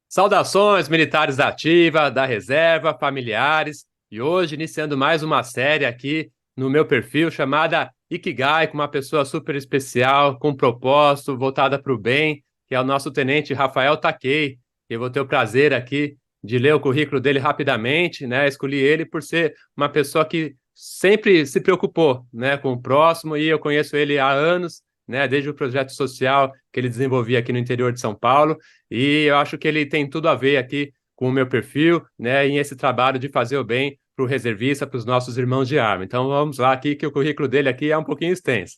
Saudações, militares da ativa, da reserva, familiares. E hoje iniciando mais uma série aqui no meu perfil chamada Ikigai, com uma pessoa super especial, com propósito, voltada para o bem, que é o nosso tenente Rafael Takei. Eu vou ter o prazer aqui de ler o currículo dele rapidamente, né? Escolhi ele por ser uma pessoa que sempre se preocupou, né, com o próximo, e eu conheço ele há anos, né, desde o projeto social que ele desenvolvia aqui no interior de São Paulo. E eu acho que ele tem tudo a ver aqui com o meu perfil, né, em esse trabalho de fazer o bem para o reservista, para os nossos irmãos de arma. Então vamos lá aqui, que o currículo dele aqui é um pouquinho extenso.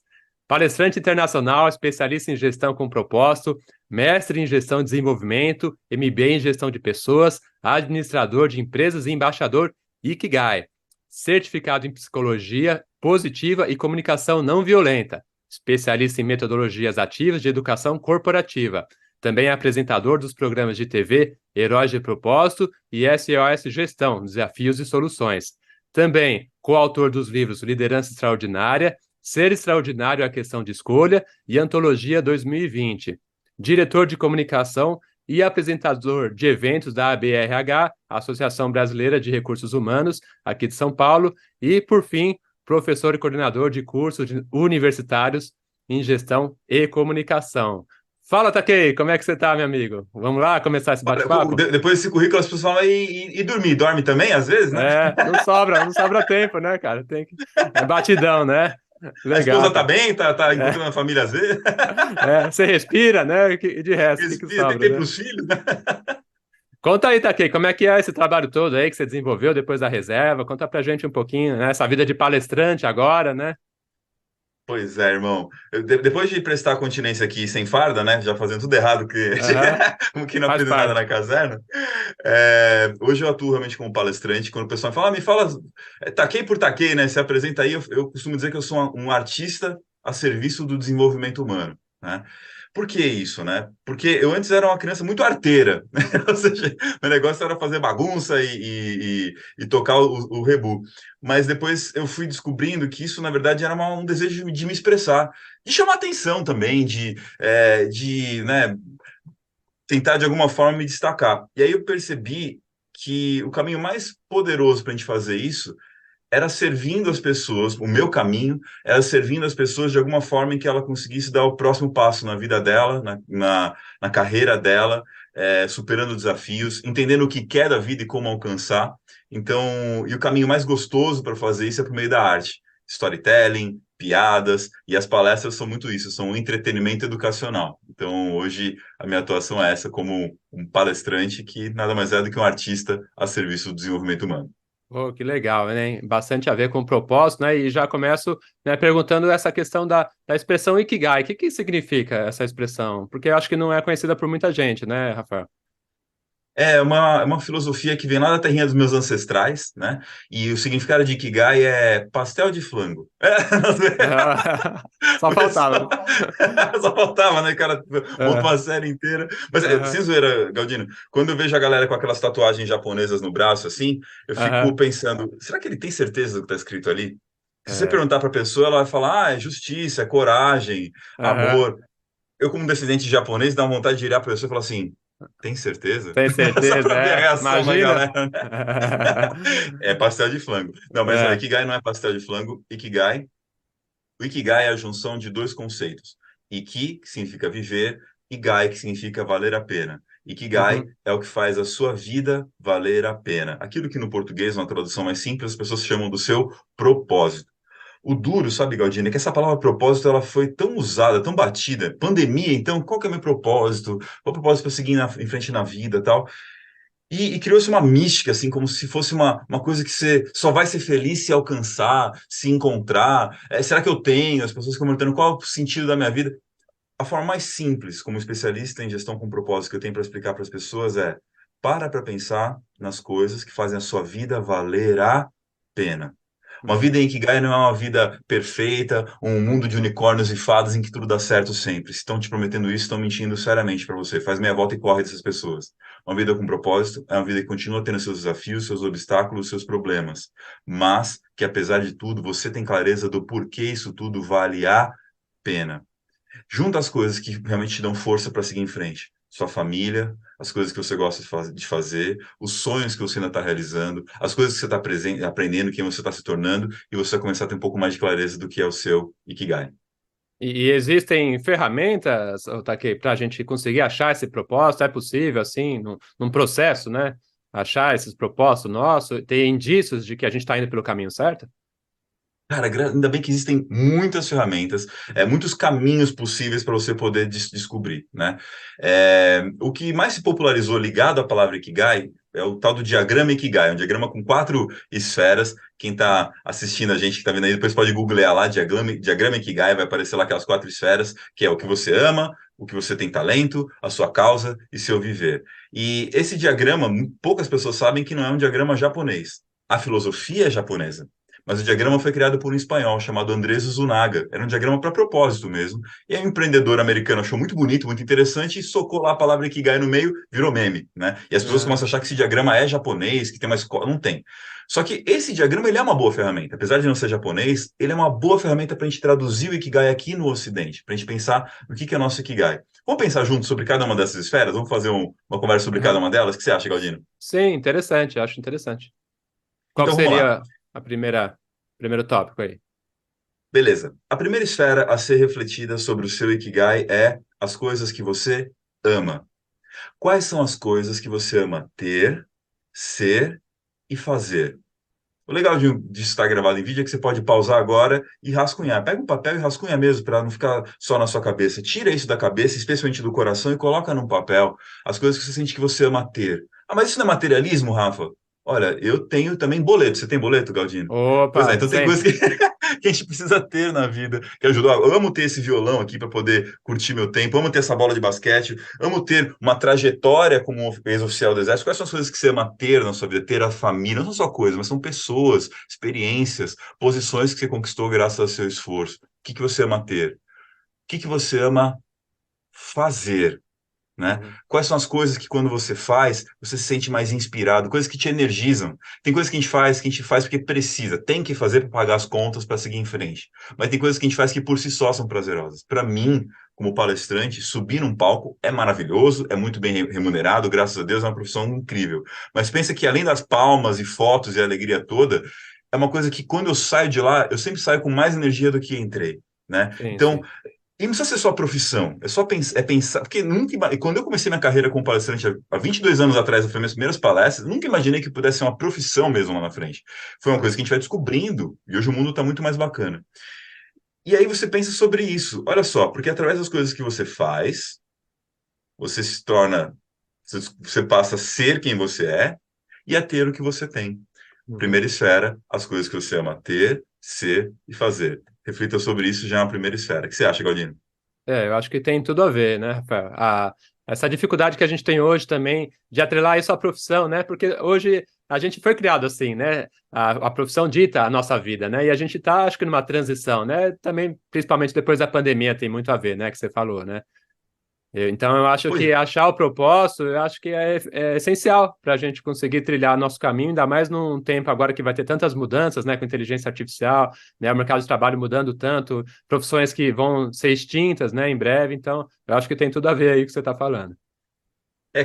Palestrante internacional, especialista em gestão com propósito, mestre em gestão e desenvolvimento, MBA em gestão de pessoas, administrador de empresas e embaixador Ikigai. Certificado em psicologia positiva e comunicação não violenta, especialista em metodologias ativas de educação corporativa. Também é apresentador dos programas de TV Heróis de Propósito e SOS Gestão, Desafios e Soluções. Também coautor dos livros Liderança Extraordinária, Ser Extraordinário é a Questão de Escolha e Antologia 2020. Diretor de comunicação e apresentador de eventos da ABRH, Associação Brasileira de Recursos Humanos, aqui de São Paulo. E, por fim, professor e coordenador de cursos universitários em gestão e comunicação. Fala, Takei, como é que você tá, meu amigo? Vamos lá começar esse Olha, bate-papo? depois desse currículo, as pessoas falam e dormir. Dorme também, às vezes, né? Não sobra tempo, né, cara? Tem que... É batidão, né? A esposa Legal, tá cara. bem, tá É, encontrando a família às vezes. você respira, né? E de resto, o que que Respira, tem sobra, tempo né? pros filhos, né? Conta aí, Takei, como é que é esse trabalho todo aí que você desenvolveu depois da reserva? Conta pra gente um pouquinho, né? Essa vida de palestrante agora, né? Pois é, irmão. Depois de prestar continência aqui sem farda, né? Já fazendo tudo errado, que Aham, como que não faz aprende nada parte. na caserna. Hoje eu atuo realmente como palestrante. Quando o pessoal fala, me fala, taquei por taquei, né? Se apresenta aí, eu costumo dizer que eu sou um artista a serviço do desenvolvimento humano, né? Por que isso, né? Porque eu antes era uma criança muito arteira, né? Ou seja, meu negócio era fazer bagunça e tocar o rebu. Mas depois eu fui descobrindo que isso, na verdade, era um desejo de me expressar, de chamar atenção também, né, tentar de alguma forma me destacar. E aí eu percebi que o caminho mais poderoso para a gente fazer isso era servindo as pessoas, o meu caminho era servindo as pessoas de alguma forma em que ela conseguisse dar o próximo passo na vida dela, na carreira dela, superando desafios, entendendo o que quer da vida e como alcançar. Então, e o caminho mais gostoso para fazer isso é por meio da arte. Storytelling, piadas, e as palestras são muito isso, são um entretenimento educacional. Então, hoje, a minha atuação é essa, como um palestrante que nada mais é do que um artista a serviço do desenvolvimento humano. Oh, que legal, né? Bastante a ver com o propósito, né? E já começo, né, perguntando essa questão da expressão Ikigai. O que que significa essa expressão? Porque eu acho que não é conhecida por muita gente, né, Rafael? É uma filosofia que vem lá da terrinha dos meus ancestrais, né? E o significado de Ikigai é pastel de flango. Só O faltava, né? pessoal só faltava, né, cara? Monta Aham, uma série inteira. Mas, sem aham, zoeira, Galdino, quando eu vejo a galera com aquelas tatuagens japonesas no braço, assim, eu fico aham, pensando, será que ele tem certeza do que está escrito ali? Se você é, perguntar para a pessoa, ela vai falar, é justiça, é coragem, aham. amor. Eu, como descendente de japonês, dá uma vontade de virar para a pessoa e falar assim, tem certeza? Tem Só certeza, para ver a é? reação da Imagina? galera. É pastel de flango. Não, mas É. Ikigai não é pastel de flango. O Ikigai é a junção de dois conceitos. Iki, que significa viver, e Gai, que significa valer a pena. Ikigai Uhum. é o que faz a sua vida valer a pena. Aquilo que no português, uma tradução mais simples, as pessoas chamam do seu propósito. O duro, sabe, Galdino, é que essa palavra propósito ela foi tão usada, tão batida. Pandemia, então, qual que é o meu propósito? Qual é o propósito para seguir em frente na vida, tal? E criou-se uma mística, assim, como se fosse uma coisa que você só vai ser feliz se alcançar, se encontrar. Será que eu tenho? As pessoas ficam perguntando qual é o sentido da minha vida. A forma mais simples, como especialista em gestão com propósito, que eu tenho para explicar para as pessoas é: para pensar nas coisas que fazem a sua vida valer a pena. Uma vida em Ikigai não é uma vida perfeita, um mundo de unicórnios e fadas em que tudo dá certo sempre. Se estão te prometendo isso, estão mentindo seriamente para você. Faz meia volta e corre dessas pessoas. Uma vida com propósito é uma vida que continua tendo seus desafios, seus obstáculos, seus problemas, mas que apesar de tudo, você tem clareza do porquê isso tudo vale a pena. Junta as coisas que realmente te dão força para seguir em frente. sua família, as coisas que você gosta de fazer, os sonhos que você ainda está realizando, as coisas que você está aprendendo, quem você está se tornando, e você vai começar a ter um pouco mais de clareza do que é o seu Ikigai. E existem ferramentas, Otake, para a gente conseguir achar esse propósito? É possível, assim, num processo, né? Achar esses propósitos nossos? Tem indícios de que a gente está indo pelo caminho certo? Cara, ainda bem que existem muitas ferramentas, muitos caminhos possíveis para você poder descobrir, né? O que mais se popularizou ligado à palavra Ikigai é o tal do diagrama Ikigai, um diagrama com 4 esferas. Quem está assistindo a gente, que está vendo aí, depois pode googlear lá, diagrama Ikigai, vai aparecer lá aquelas 4 esferas, que é o que você ama, o que você tem talento, a sua causa e seu viver. E esse diagrama, poucas pessoas sabem que não é um diagrama japonês. A filosofia é japonesa. Mas o diagrama foi criado por um espanhol chamado Andrés Zúñiga. Era um diagrama para propósito mesmo. E aí um empreendedor americano achou muito bonito, muito interessante e socou lá a palavra Ikigai no meio, virou meme, né? E as pessoas começam a Ah, achar que esse diagrama é japonês, que tem uma escola. Não tem. Só que esse diagrama ele é uma boa ferramenta. Apesar de não ser japonês, ele é uma boa ferramenta para a gente traduzir o Ikigai aqui no Ocidente, para a gente pensar no que é nosso Ikigai. Vamos pensar juntos sobre cada uma dessas esferas? Vamos fazer uma conversa sobre cada aham. uma delas? O que você acha, Galdino? Sim, interessante, acho interessante. Qual que Então vamos lá. seria a primeiro tópico aí? Beleza. A primeira esfera a ser refletida sobre o seu Ikigai é as coisas que você ama. Quais são as coisas que você ama ter, ser e fazer? O legal de estar gravado em vídeo é que você pode pausar agora e rascunhar. Pega um papel e rascunha mesmo, para não ficar só na sua cabeça. Tira isso da cabeça, especialmente do coração, e coloca num papel as coisas que você sente que você ama ter. Ah, mas isso não é materialismo, Rafa? Olha, eu tenho também boleto. Você tem boleto, Galdino? Pois é, Opa, então tem coisas sempre. que a gente precisa ter na vida, que ajudou. Eu amo ter esse violão aqui para poder curtir meu tempo, amo ter essa bola de basquete, amo ter uma trajetória como um ex-oficial do Exército. Quais são as coisas que você ama ter na sua vida? Ter a família, não são só coisas, mas são pessoas, experiências, posições que você conquistou graças ao seu esforço. O que você ama ter? O que você ama fazer? Né? Uhum. Quais são as coisas que quando você faz, você se sente mais inspirado, coisas que te energizam. Tem coisas que a gente faz porque precisa, tem que fazer para pagar as contas, para seguir em frente. Mas tem coisas que a gente faz que por si só são prazerosas. Para mim, como palestrante, subir num palco é maravilhoso, é muito bem remunerado, graças a Deus, é uma profissão incrível. Mas pensa que além das palmas e fotos e a alegria toda, é uma coisa que quando eu saio de lá, eu sempre saio com mais energia do que entrei. Né? Sim, Então, sim. e não precisa ser só profissão, é só pensar, porque quando eu comecei minha carreira como palestrante há 22 anos atrás, eu fui minhas primeiras palestras, nunca imaginei que pudesse ser uma profissão mesmo lá na frente. Foi uma coisa que a gente vai descobrindo, e hoje o mundo está muito mais bacana. E aí você pensa sobre isso, olha só, porque através das coisas que você faz, você se torna, você passa a ser quem você é e a ter o que você tem. Uhum. Primeira esfera, as coisas que você ama ter, ser e fazer. Reflita sobre isso já na primeira esfera. O que você acha, Galdino? Eu acho que tem tudo a ver, né, Rafael? Essa dificuldade que a gente tem hoje também de atrelar isso à profissão, né? Porque hoje a gente foi criado assim, né? A profissão dita a nossa vida, né? E a gente está, acho que, numa transição, né? Também, principalmente depois da pandemia, tem muito a ver, né? Que você falou, né? Então, eu acho Pois que achar o propósito, eu acho que é essencial para a gente conseguir trilhar nosso caminho, ainda mais num tempo agora que vai ter tantas mudanças, né, com inteligência artificial, né, o mercado de trabalho mudando tanto, profissões que vão ser extintas, né, em breve. Então, eu acho que tem tudo a ver aí com o que você está falando.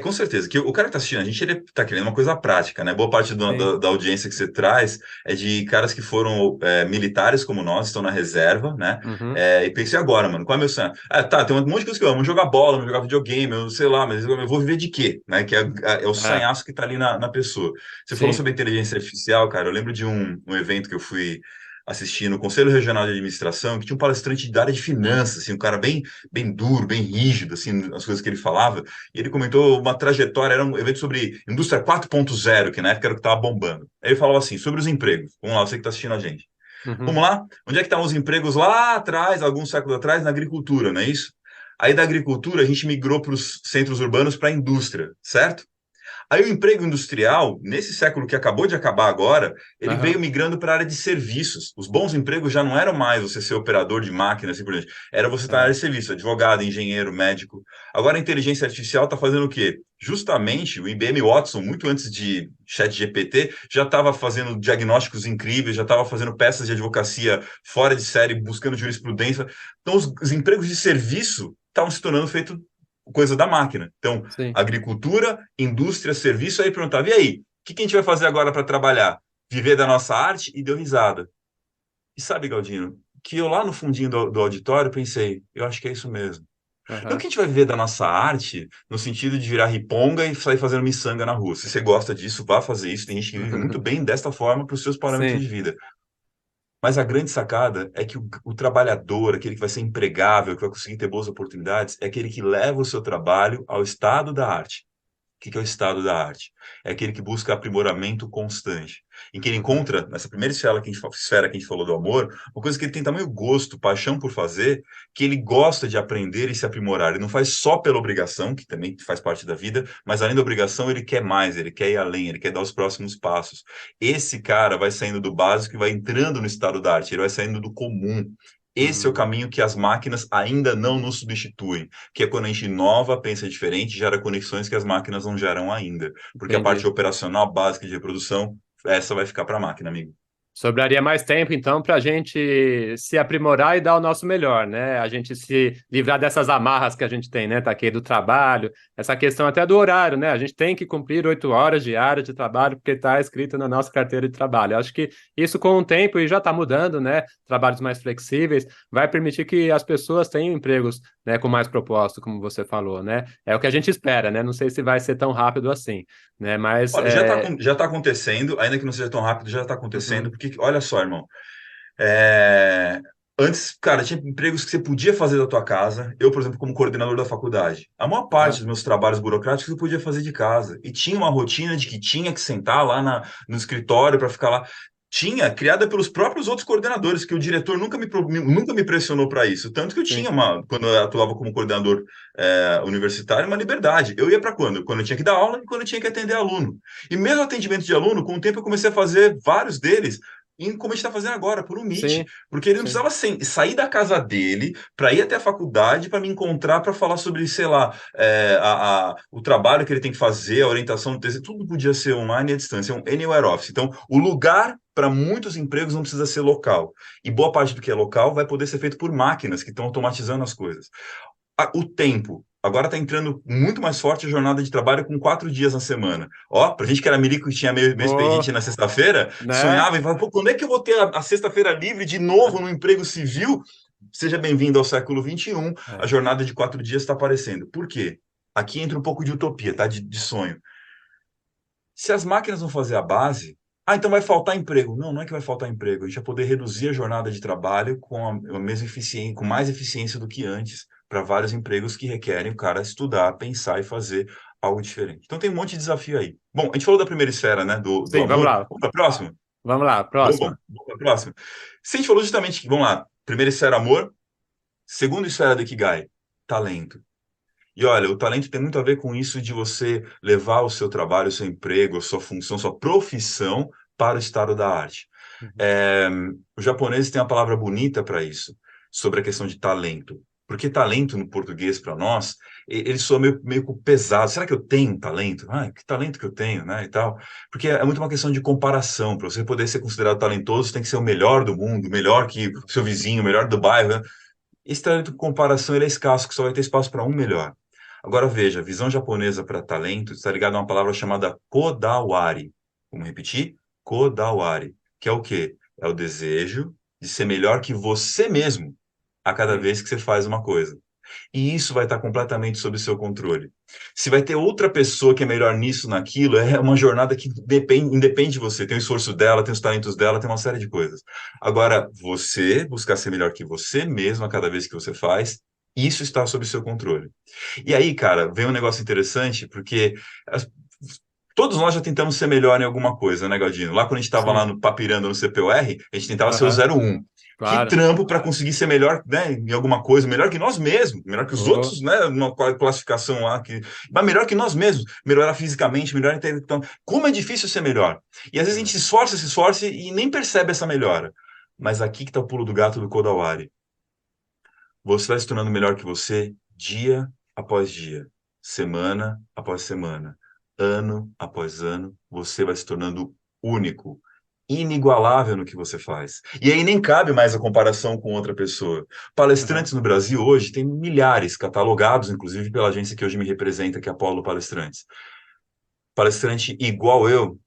com certeza. Que o cara que tá assistindo a gente, ele tá querendo uma coisa prática, né? Boa parte Sim. da audiência que você traz é de caras que foram militares como nós, estão na reserva, né? Uhum. E pensei agora, mano, qual é o meu sonho? Ah, tá, tem um monte de coisa que eu amo, jogar bola, jogar videogame, eu sei lá, mas eu vou viver de quê? Né? Que é o É, sonhaço que tá ali na pessoa. Você falou sim. sobre inteligência artificial, cara, eu lembro de um evento que eu fui assistir no Conselho Regional de Administração, que tinha um palestrante da área de finanças, assim, um cara bem duro, bem rígido, assim, as coisas que ele falava. E ele comentou uma trajetória, era um evento sobre indústria 4.0, que na época era o que estava bombando. Aí ele falava assim, sobre os empregos. Vamos lá, você que está assistindo a gente. Uhum. Vamos lá? Onde é que estavam os empregos lá atrás, alguns séculos atrás, na agricultura, não é isso? Aí da agricultura a gente migrou para os centros urbanos para a indústria, certo? Aí o emprego industrial, nesse século que acabou de acabar agora, ele veio Aham. migrando para a área de serviços. Os bons empregos já não eram mais você ser operador de máquina, assim por diante. Era você estar na área É. de serviço, advogado, engenheiro, médico. Agora a inteligência artificial está fazendo o quê? Justamente o IBM Watson, muito antes de ChatGPT, já estava fazendo diagnósticos incríveis, já estava fazendo peças de advocacia fora de série, buscando jurisprudência. Então os empregos de serviço estavam se tornando feitos coisa da máquina. Então, sim. agricultura, indústria, serviço, aí perguntava, e aí, o que que a gente vai fazer agora para trabalhar? Viver da nossa arte? E deu risada. E sabe, Galdino, que eu lá no fundinho do auditório pensei, eu acho que é isso mesmo. Não que Aham. a gente vai viver da nossa arte no sentido de virar riponga e sair fazendo miçanga na rua. Se você gosta disso, vá fazer isso. Tem gente que vive muito bem desta forma para os seus parâmetros Sim. de vida. Mas a grande sacada é que o trabalhador, aquele que vai ser empregável, que vai conseguir ter boas oportunidades, é aquele que leva o seu trabalho ao estado da arte. O que é o estado da arte? É aquele que busca aprimoramento constante, em que ele Uhum. encontra, nessa primeira esfera que a gente falou do amor, uma coisa que ele tem tamanho gosto, paixão por fazer, que ele gosta de aprender e se aprimorar. Ele não faz só pela obrigação, que também faz parte da vida, mas além da obrigação, ele quer mais, ele quer ir além, ele quer dar os próximos passos. Esse cara vai saindo do básico e vai entrando no estado da arte, ele vai saindo do comum. Esse é o Uhum. caminho que as máquinas ainda não nos substituem, que é quando a gente inova, pensa diferente, gera conexões que as máquinas não geram ainda. Porque a parte Entendi. operacional básica de reprodução, essa vai ficar para a máquina, amigo. Sobraria mais tempo, então, para a gente se aprimorar e dar o nosso melhor, né? A gente se livrar dessas amarras que a gente tem, né? Tá aqui do trabalho, essa questão até do horário, né? A gente tem que cumprir 8 horas diárias de trabalho porque está escrito na nossa carteira de trabalho. Eu acho que isso, com o tempo, e já está mudando, né? Trabalhos mais flexíveis, vai permitir que as pessoas tenham empregos, né? Com mais propósito, como você falou, né? É o que a gente espera, né? Não sei se vai ser tão rápido assim, né? Mas Olha, já tá acontecendo, ainda que não seja tão rápido, já está acontecendo, uhum, porque, olha só, irmão, é, antes, cara, tinha empregos que você podia fazer da tua casa. Eu, por exemplo, como coordenador da faculdade, a maior parte ah, dos meus trabalhos burocráticos eu podia fazer de casa. E tinha uma rotina de que tinha que sentar lá no escritório para ficar lá. Tinha, criada pelos próprios outros coordenadores, que o diretor nunca me pressionou para isso. Tanto que eu tinha sim, quando eu atuava como coordenador universitário, uma liberdade. Eu ia para quando? Quando eu tinha que dar aula e quando eu tinha que atender aluno. E mesmo atendimento de aluno, com o tempo eu comecei a fazer vários deles como a gente está fazendo agora, por um Meet. sim, Porque ele não sim. precisava sair da casa dele para ir até a faculdade para me encontrar para falar sobre, sei lá, o trabalho que ele tem que fazer, a orientação do texto, tudo podia ser online e à distância, é um anywhere office. Então, o lugar para muitos empregos não precisa ser local. E boa parte do que é local vai poder ser feito por máquinas que estão automatizando as coisas. O tempo. Agora está entrando muito mais forte a jornada de trabalho com 4 dias na semana. Ó, pra gente que era milico e tinha meu expediente Pô, na sexta-feira, né? sonhava e falava, pô, quando é que eu vou ter a sexta-feira livre de novo no emprego civil? Seja bem-vindo ao século XXI, a É. jornada de 4 dias está aparecendo. Por quê? Aqui entra um pouco de utopia, tá? De sonho. Se as máquinas vão fazer a base, então vai faltar emprego. Não, não é que vai faltar emprego. A gente vai poder reduzir a jornada de trabalho com a mesma eficiência, com mais eficiência do que antes, para vários empregos que requerem o cara estudar, pensar e fazer algo diferente. Então tem um monte de desafio aí. Bom, a gente falou da primeira esfera, né, do Sim, vamos amor. lá. Vamos para a próxima? Vamos lá, Vamos, próxima. vamos para a próxima. Se a gente falou justamente que, vamos lá, primeira esfera amor, segunda esfera do Ikigai, talento. E olha, o talento tem muito a ver com isso de você levar o seu trabalho, o seu emprego, a sua função, sua profissão para o estado da arte. Uhum. É, os japoneses têm uma palavra bonita para isso, sobre a questão de talento. Porque talento no português para nós, ele soa meio pesado. Será que eu tenho talento? Ah, que talento que eu tenho, né? E tal. Porque é muito uma questão de comparação. Para você poder ser considerado talentoso, você tem que ser o melhor do mundo, melhor que o seu vizinho, o melhor do bairro, né? Esse talento com comparação ele é escasso, que só vai ter espaço para um melhor. Agora veja, a visão japonesa para talento está ligada a uma palavra chamada kodawari. Vamos repetir? Kodawari, que é o quê? É o desejo de ser melhor que você mesmo a cada Sim, vez que você faz uma coisa. E isso vai estar completamente sob seu controle. Se vai ter outra pessoa que é melhor nisso, naquilo, é uma jornada que independe de você. Tem o esforço dela, tem os talentos dela, tem uma série de coisas. Agora, você buscar ser melhor que você mesmo a cada vez que você faz, isso está sob seu controle. E aí, cara, vem um negócio interessante, porque as- todos nós já tentamos ser melhor em alguma coisa, né, Galdino? Lá quando a gente estava lá sim. no papirando no CPUR, a gente tentava ser o Aham, 01. Que claro. trampo para conseguir ser melhor, né, em alguma coisa, melhor que nós mesmos, melhor que os Oh, outros, né, numa classificação lá, mas melhor que nós mesmos, melhorar fisicamente, melhor intelectualmente. Como é difícil ser melhor. E às vezes a gente é. se esforça e nem percebe essa melhora. Mas aqui que está o pulo do gato do Kodawari. Você vai se tornando melhor que você dia após dia, semana após semana, ano após ano, você vai se tornando único. inigualável no que você faz. E aí nem cabe mais a comparação com outra pessoa. Palestrantes no Brasil hoje tem milhares, catalogados, inclusive pela agência que hoje me representa, que é a Apollo Palestrantes. Palestrante igual eu,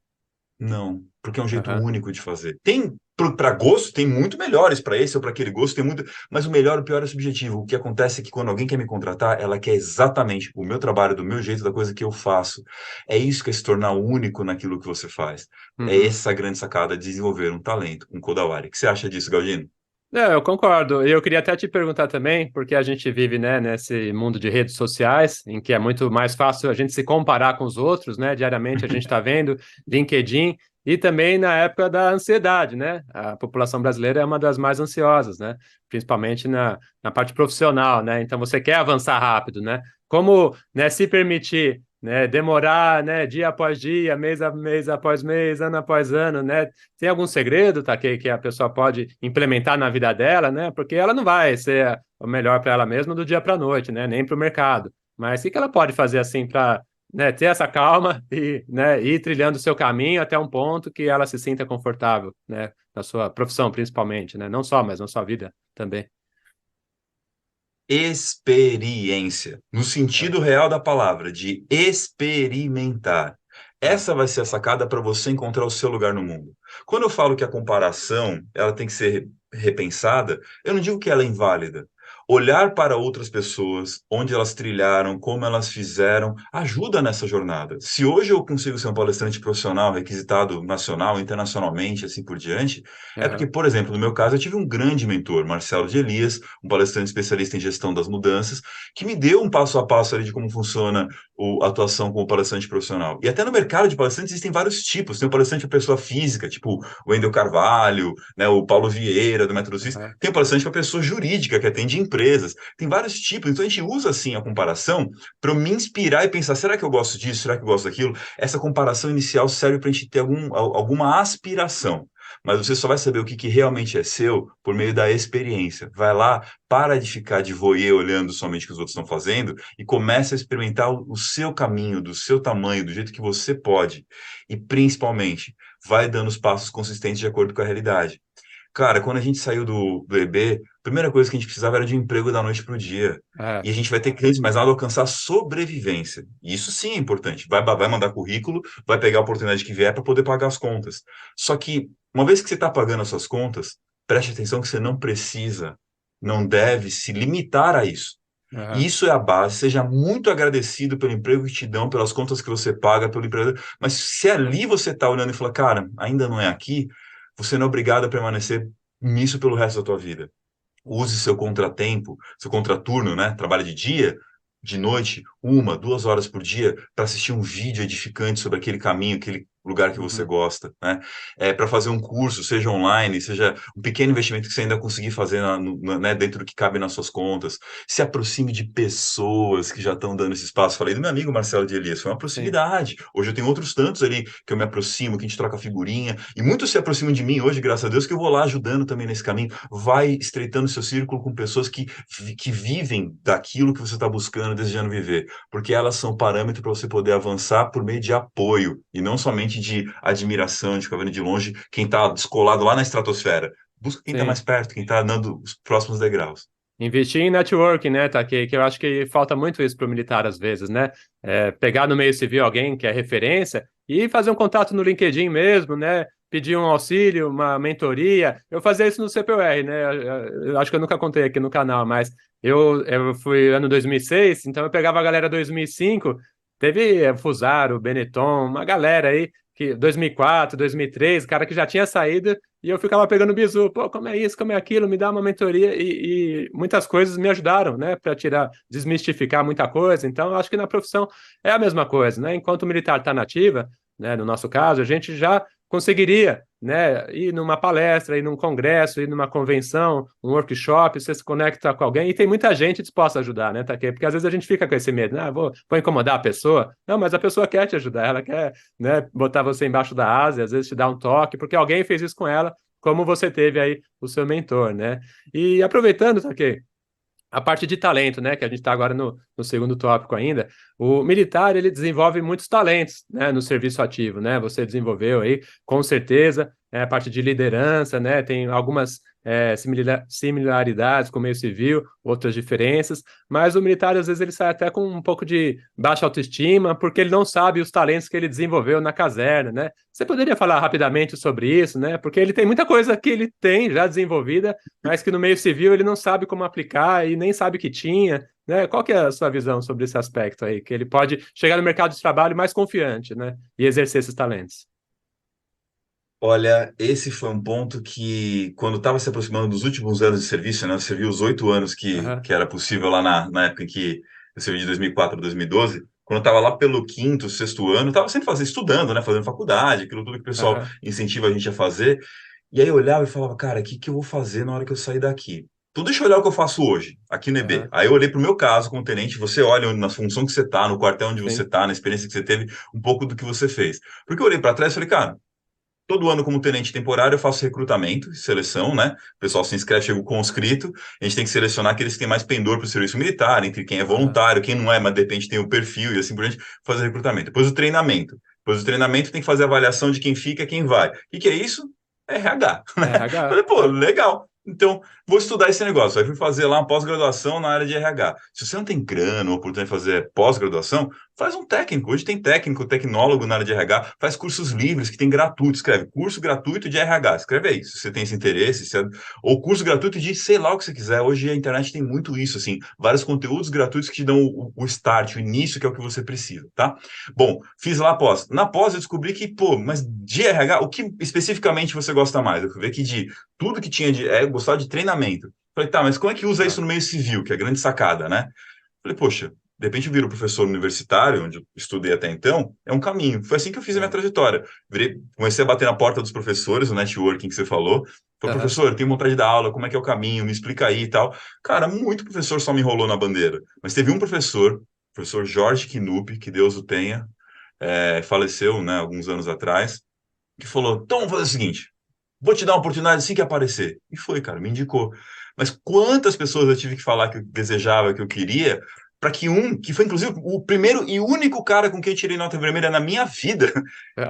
não, porque é um jeito Aham. único de fazer. Tem para gosto, tem muito melhores para esse ou para aquele gosto, tem muito, mas o melhor, o pior é subjetivo. O que acontece é que quando alguém quer me contratar, ela quer exatamente o meu trabalho, do meu jeito, da coisa que eu faço. É isso que é se tornar único naquilo que você faz. É Uhum. essa a grande sacada de desenvolver um talento, um Kodawari. O que você acha disso, Galdino? É, eu concordo. E eu queria até te perguntar também, porque a gente vive, né, nesse mundo de redes sociais, em que é muito mais fácil a gente se comparar com os outros, né? Diariamente a gente está vendo LinkedIn e também na época da ansiedade, né? A população brasileira é uma das mais ansiosas, né? Principalmente na parte profissional, né? Então você quer avançar rápido, né? Como, né, se permitir, né, demorar, né, dia após dia, mês após mês, ano após ano, né? Tem algum segredo, tá, que a pessoa pode implementar na vida dela, né? Porque ela não vai ser o melhor para ela mesma do dia para a noite, né? Nem para o mercado. Mas o que ela pode fazer assim para, né, ter essa calma e, né, ir trilhando o seu caminho até um ponto que ela se sinta confortável, né? Na sua profissão, principalmente, né? Não só, mas na sua vida também. Experiência, no É. sentido real da palavra, de experimentar. Ah, Essa vai ser a sacada para você encontrar o seu lugar no mundo. Quando eu falo que a comparação, ela tem que ser repensada, eu não digo que ela é inválida. Olhar para outras pessoas, onde elas trilharam, como elas fizeram, ajuda nessa jornada. Se hoje eu consigo ser um palestrante profissional, requisitado nacional, internacionalmente, assim por diante, é porque, aham, por exemplo, no meu caso, eu tive um grande mentor, Marcelo de Elias, um palestrante especialista em gestão das mudanças, que me deu um passo a passo ali de como funciona a atuação como palestrante profissional. E até no mercado de palestrantes existem vários tipos. Tem o palestrante para pessoa física, tipo o Wendel Carvalho, né, o Paulo Vieira, do Método Suíço. aham, Tem o palestrante para pessoa jurídica, que atende empresas. Tem vários tipos. Então a gente usa, assim, a comparação para me inspirar e pensar, será que eu gosto disso? Será que eu gosto daquilo? Essa comparação inicial serve para a gente ter alguma aspiração. Mas você só vai saber o que, que realmente é seu por meio da experiência. Vai lá, para de ficar de voyeur olhando somente o que os outros estão fazendo e comece a experimentar o seu caminho, do seu tamanho, do jeito que você pode. E principalmente, vai dando os passos consistentes de acordo com a realidade. Cara, quando a gente saiu do EB, a primeira coisa que a gente precisava era de um emprego da noite para o dia. é, E a gente vai ter que, antes de mais nada, alcançar a sobrevivência. E isso sim é importante. Vai mandar currículo, vai pegar a oportunidade que vier para poder pagar as contas. Só que, uma vez que você está pagando as suas contas, preste atenção que você não precisa, não deve se limitar a isso. E aham, isso é a base. Seja muito agradecido pelo emprego que te dão, pelas contas que você paga, pelo emprego. Mas se ali você está olhando e fala, cara, ainda não é aqui, você não é obrigado a permanecer nisso pelo resto da tua vida. Use seu contratempo, seu contraturno, né? Trabalha de dia, de noite, 1, 2 horas por dia, para assistir um vídeo edificante sobre aquele caminho, aquele lugar que você uhum, gosta, né? Para fazer um curso, seja online, seja um pequeno investimento que você ainda conseguir fazer né, dentro do que cabe nas suas contas. Se aproxime de pessoas que já estão dando esse espaço. Falei do meu amigo Marcelo de Elias, foi uma sim, proximidade. Hoje eu tenho outros tantos ali que eu me aproximo, que a gente troca figurinha, e muitos se aproximam de mim hoje, graças a Deus, que eu vou lá ajudando também nesse caminho. Vai estreitando seu círculo com pessoas que vivem daquilo que você está buscando, desejando viver, porque elas são parâmetro para você poder avançar por meio de apoio e não somente de admiração, de ficar vendo de longe quem está descolado lá na estratosfera. Busca quem está sim. mais perto, quem está dando os próximos degraus. Investir em networking, né, tá? Que eu acho que falta muito isso para o militar às vezes, né? É, pegar no meio civil alguém que é referência e fazer um contato no LinkedIn mesmo, né? Pedir um auxílio, uma mentoria. Eu fazia isso no CPUR, né? Eu acho que eu nunca contei aqui no canal, mas eu fui ano 2006, então eu pegava a galera 2005, teve Fusaro, Benetton, uma galera aí, que 2004, 2003, cara que já tinha saído e eu ficava pegando bizu, pô, como é isso, como é aquilo, me dá uma mentoria e muitas coisas me ajudaram, né, para tirar, desmistificar muita coisa. Então, eu acho que na profissão é a mesma coisa, né? Enquanto o militar está na ativa, né, no nosso caso, a gente já conseguiria, né, ir numa palestra, ir num congresso, ir numa convenção, um workshop, você se conecta com alguém e tem muita gente disposta a ajudar, né, Taquei? Porque às vezes a gente fica com esse medo, né, vou incomodar a pessoa. Não, mas a pessoa quer te ajudar, ela quer, né, botar você embaixo da asa, às vezes te dar um toque, porque alguém fez isso com ela, como você teve aí o seu mentor, né? E aproveitando, Taquei, a parte de talento, né, que a gente está agora no segundo tópico ainda, o militar, ele desenvolve muitos talentos, né, no serviço ativo, né, você desenvolveu aí, com certeza, a parte de liderança, né, tem algumas similaridades com o meio civil, outras diferenças, mas o militar, às vezes, ele sai até com um pouco de baixa autoestima, porque ele não sabe os talentos que ele desenvolveu na caserna, né? Você poderia falar rapidamente sobre isso, né? Porque ele tem muita coisa que ele tem já desenvolvida, mas que no meio civil ele não sabe como aplicar e nem sabe que tinha, né? Qual que é a sua visão sobre esse aspecto aí? Que ele pode chegar no mercado de trabalho mais confiante, né? E exercer esses talentos. Olha, esse foi um ponto que, quando estava se aproximando dos últimos anos de serviço, né, eu servi os 8 anos Aham, que era possível lá na época em que eu servi de 2004 a 2012, quando eu estava lá pelo quinto, sexto ano, eu estava sempre estudando, né, fazendo faculdade, aquilo tudo que o pessoal aham, incentiva a gente a fazer. E aí eu olhava e falava, cara, o que que eu vou fazer na hora que eu sair daqui? Então deixa eu olhar o que eu faço hoje, aqui no EB. aham, Aí eu olhei para o meu caso como tenente, você olha na função que você está, no quartel onde você sim, está, na experiência que você teve, um pouco do que você fez. Porque eu olhei para trás e falei, cara, todo ano, como tenente temporário, eu faço recrutamento, seleção, né? O pessoal se inscreve, chega o conscrito. A gente tem que selecionar aqueles que têm mais pendor para o serviço militar, entre quem é aham, voluntário, quem não é, mas de repente tem o perfil e assim por diante, fazer recrutamento. Depois o treinamento. Depois do treinamento tem que fazer a avaliação de quem fica e quem vai. O que que é isso? É RH, né? RH, Falei, pô, legal. Então, vou estudar esse negócio. Aí fui fazer lá uma pós-graduação na área de RH. Se você não tem grana ou oportunidade de fazer pós-graduação, faz um técnico. Hoje tem técnico, tecnólogo na área de RH, faz cursos livres que tem gratuito. Escreve curso gratuito de RH. Escreve aí, se você tem esse interesse. Ou curso gratuito de sei lá o que você quiser. Hoje a internet tem muito isso, assim, vários conteúdos gratuitos que te dão o start, o início, que é o que você precisa, tá? Bom, fiz lá a pós. Na pós eu descobri que, pô, mas de RH, o que especificamente você gosta mais? Eu fui ver que de tudo que tinha de. Eu gostava de treinamento. Falei, tá, mas como é que usa isso aham, no meio civil, que é a grande sacada, né? Falei, poxa, de repente eu viro professor universitário, onde eu estudei até então, é um caminho. Foi assim que eu fiz a minha aham, trajetória. Comecei a bater na porta dos professores, o networking que você falou. Falei, aham, professor, eu tenho vontade de dar aula, como é que é o caminho? Me explica aí e tal. Cara, muito professor só me enrolou na bandeira. Mas teve um professor, professor Jorge Knupp, que Deus o tenha, faleceu, né, alguns anos atrás, que falou, então vamos fazer o seguinte, vou te dar uma oportunidade assim que aparecer. E foi, cara, me indicou. Mas quantas pessoas eu tive que falar que eu desejava, que eu queria, para que que foi inclusive o primeiro e único cara com quem eu tirei nota vermelha na minha vida,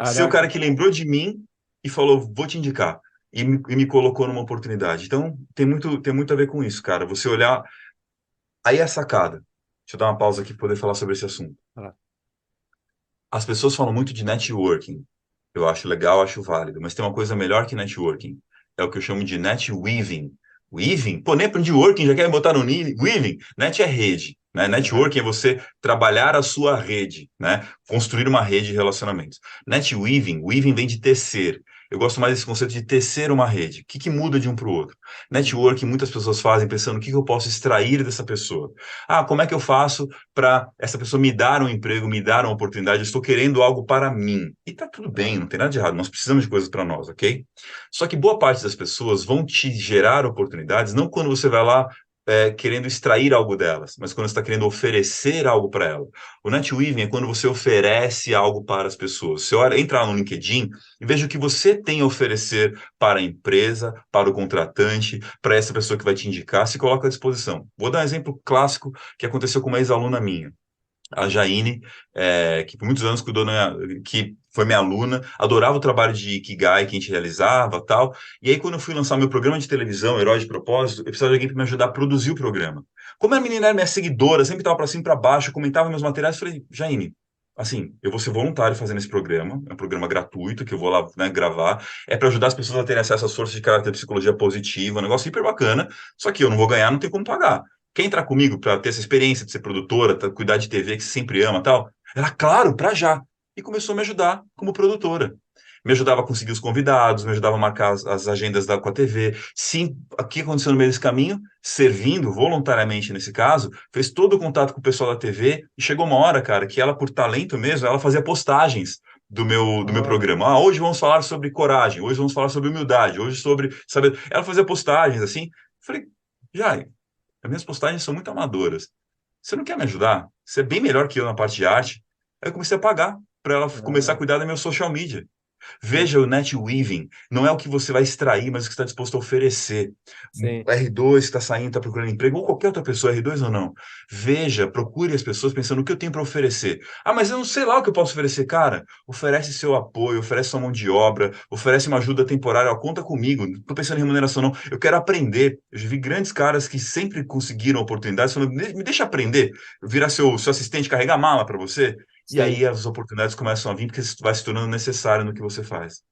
ser o cara caraca, que lembrou de mim e falou, vou te indicar. E me colocou numa oportunidade. Então, tem muito a ver com isso, cara. Você olhar. Aí é a sacada. Deixa eu dar uma pausa aqui para poder falar sobre esse assunto. ah, As pessoas falam muito de networking. Eu acho legal, acho válido, mas tem uma coisa melhor que networking. É o que eu chamo de net weaving. Weaving? Pô, nem de working, já quer botar no weaving? Net é rede, né? aham, Networking é você trabalhar a sua rede, né? Construir uma rede de relacionamentos. Net weaving, weaving vem de tecer. Eu gosto mais desse conceito de tecer uma rede. O que que muda de um para o outro? uhum, Networking, muitas pessoas fazem pensando o que que eu posso extrair dessa pessoa. Ah, como é que eu faço para essa pessoa me dar um emprego, me dar uma oportunidade, eu estou querendo algo para mim. E tá tudo bem, aham, não tem nada de errado, nós precisamos de coisas para nós, ok? Só que boa parte das pessoas vão te gerar oportunidades, não quando você vai lá querendo extrair algo delas, mas quando você está querendo oferecer algo para ela. O netweaving é quando você oferece algo para as pessoas. Você olha, entra lá no LinkedIn e veja o que você tem a oferecer para a empresa, para o contratante, para essa pessoa que vai te indicar, se coloca à disposição. Vou dar um exemplo clássico que aconteceu com uma ex-aluna minha, a Jaine, que por muitos anos que foi minha aluna, adorava o trabalho de Ikigai que a gente realizava, tal. E aí, quando eu fui lançar meu programa de televisão, Herói de Propósito, eu precisava de alguém para me ajudar a produzir o programa. Como a menina era minha seguidora, sempre estava para cima e para baixo, comentava meus materiais, eu falei, Jaine, assim, eu vou ser voluntário fazendo esse programa, é um programa gratuito que eu vou lá, né, gravar, é para ajudar as pessoas a terem acesso às forças de caráter e psicologia positiva, um negócio super bacana, só que eu não vou ganhar, não tem como pagar. Quer entrar comigo para ter essa experiência de ser produtora, cuidar de TV que você sempre ama e tal? Ela, claro, para já. E começou a me ajudar como produtora. Me ajudava a conseguir os convidados, me ajudava a marcar as agendas com a TV. Sim, o que aconteceu no meio desse caminho? Servindo voluntariamente nesse caso, fez todo o contato com o pessoal da TV e chegou uma hora, cara, que ela, por talento mesmo, ela fazia postagens do meu olha, programa. Ah, hoje vamos falar sobre coragem, hoje vamos falar sobre humildade, hoje sobre, sabe, ela fazia postagens assim. Falei, já, as minhas postagens são muito amadoras. Você não quer me ajudar? Você é bem melhor que eu na parte de arte. Aí eu comecei a pagar para ela começar a ah, cuidar da minha social media. Veja o net weaving, não é o que você vai extrair, mas o que você está disposto a oferecer. Sim, R2 está saindo, está procurando emprego, ou qualquer outra pessoa, R2 ou não. Veja, procure as pessoas pensando o que eu tenho para oferecer. Ah, mas eu não sei lá o que eu posso oferecer, cara. Oferece seu apoio, oferece sua mão de obra, oferece uma ajuda temporária, ó, conta comigo. Não estou pensando em remuneração, não. Eu quero aprender. Eu já vi grandes caras que sempre conseguiram oportunidades, falando, me deixa aprender, virar seu assistente, carregar mala para você. E sim. aí as oportunidades começam a vir porque vai se tornando necessário no que você faz.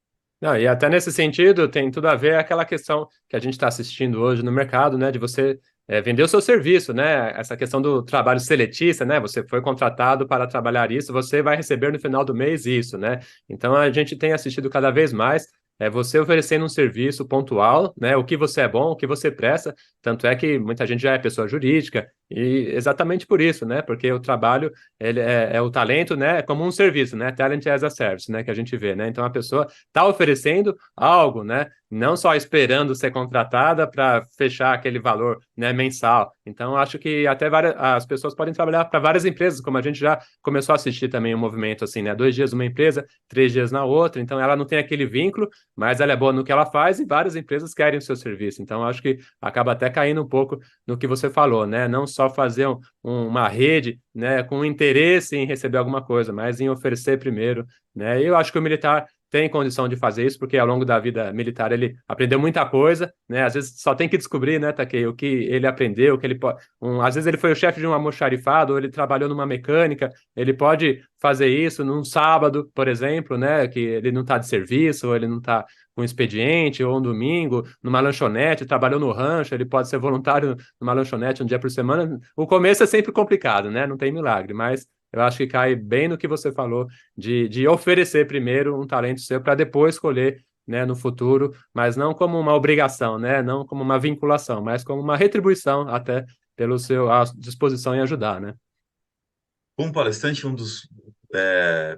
Não, e até nesse sentido tem tudo a ver aquela questão que a gente está assistindo hoje no mercado, né, de você vender o seu serviço, né, essa questão do trabalho seletista, né, você foi contratado para trabalhar isso, você vai receber no final do mês isso, né, então a gente tem assistido cada vez mais você oferecendo um serviço pontual, né, o que você é bom, o que você presta, tanto é que muita gente já é pessoa jurídica, e exatamente por isso, né, porque o trabalho, ele é o talento, né, é como um serviço, né, talent as a service, né, que a gente vê, né, então a pessoa está oferecendo algo, né? Não só esperando ser contratada para fechar aquele valor, né, mensal. Então, acho que até as pessoas podem trabalhar para várias empresas, como a gente já começou a assistir também um movimento assim, né? 2 dias numa empresa, 3 dias na outra. Então, ela não tem aquele vínculo, mas ela é boa no que ela faz e várias empresas querem o seu serviço. Então, acho que acaba até caindo um pouco no que você falou, né? Não só fazer uma rede, né, com interesse em receber alguma coisa, mas em oferecer primeiro, né? E eu acho que o militar tem condição de fazer isso, porque ao longo da vida militar ele aprendeu muita coisa, né? Às vezes só tem que descobrir, né, Takei, o que ele aprendeu, o que ele pode. Às vezes ele foi o chefe de um almoxarifado, ou ele trabalhou numa mecânica, ele pode fazer isso num sábado, por exemplo, né? Que ele não está de serviço, ou ele não está com expediente, ou um domingo, numa lanchonete, trabalhou no rancho, ele pode ser voluntário numa lanchonete um dia por semana. O começo é sempre complicado, né? Não tem milagre, mas eu acho que cai bem no que você falou de oferecer primeiro um talento seu para depois escolher, né, no futuro, mas não como uma obrigação, né, não como uma vinculação, mas como uma retribuição até pelo seu a disposição em ajudar, né? Como palestrante, um dos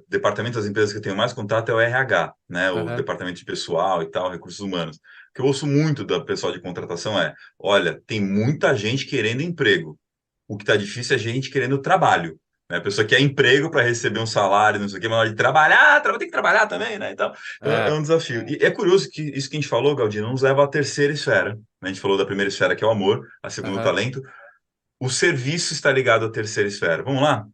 departamentos das empresas que eu tenho mais contato é o RH, né? O Aham. departamento de pessoal e tal, recursos humanos. O que eu ouço muito da pessoal de contratação é: olha, tem muita gente querendo emprego. O que está difícil é gente querendo trabalho. Né? A pessoa quer emprego para receber um salário, não sei o quê, mas na hora de trabalhar, tem que trabalhar também, né? Então é É, um desafio. E é curioso que isso que a gente falou, Galdino, nos leva à terceira esfera. Né? A gente falou da primeira esfera, que é o amor, a segunda, o aham, talento. O serviço está ligado à terceira esfera. Vamos lá?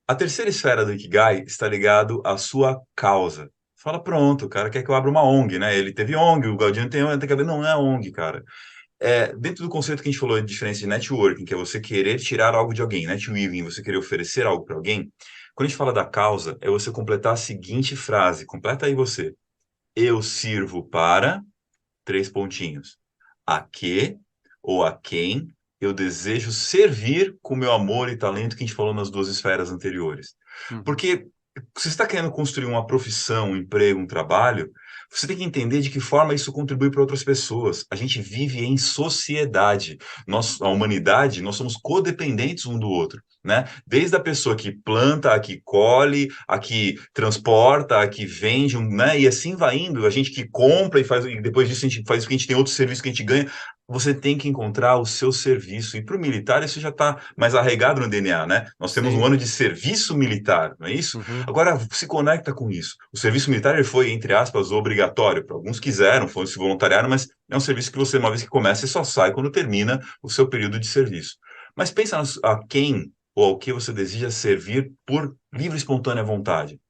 A terceira esfera do Ikigai está ligado à sua causa. Fala, pronto, o cara quer que eu abra uma ONG, né? Ele teve ONG, o Galdino tem ONG, tem que abrir. Não, não é ONG, cara. Dentro do conceito que a gente falou de diferença de networking, que é você querer tirar algo de alguém, netweaving, você querer oferecer algo para alguém, quando a gente fala da causa, é você completar a seguinte frase, completa aí você. Eu sirvo para, três pontinhos, a que ou a quem eu desejo servir com meu amor e talento que a gente falou nas duas esferas anteriores. uhum, Porque se você está querendo construir uma profissão, um emprego, um trabalho, você tem que entender de que forma isso contribui para outras pessoas. A gente vive em sociedade. Nós, a humanidade, nós somos codependentes um do outro, né? Desde a pessoa que planta, a que colhe, a que transporta, a que vende, né? E assim vai indo. A gente que compra e faz, e depois disso a gente faz o que a gente tem outro serviço que a gente ganha. Você tem que encontrar o seu serviço. E para o militar, isso já está mais arraigado no DNA, né? Nós temos um sim, ano de serviço militar, não é isso? uhum, Agora, se conecta com isso. O serviço militar ele foi, entre aspas, obrigatório. Para alguns quiseram, foram se voluntariaram, mas é um serviço que você, uma vez que começa, você só sai quando termina o seu período de serviço. Mas pensa a quem ou ao que você deseja servir por livre e espontânea vontade,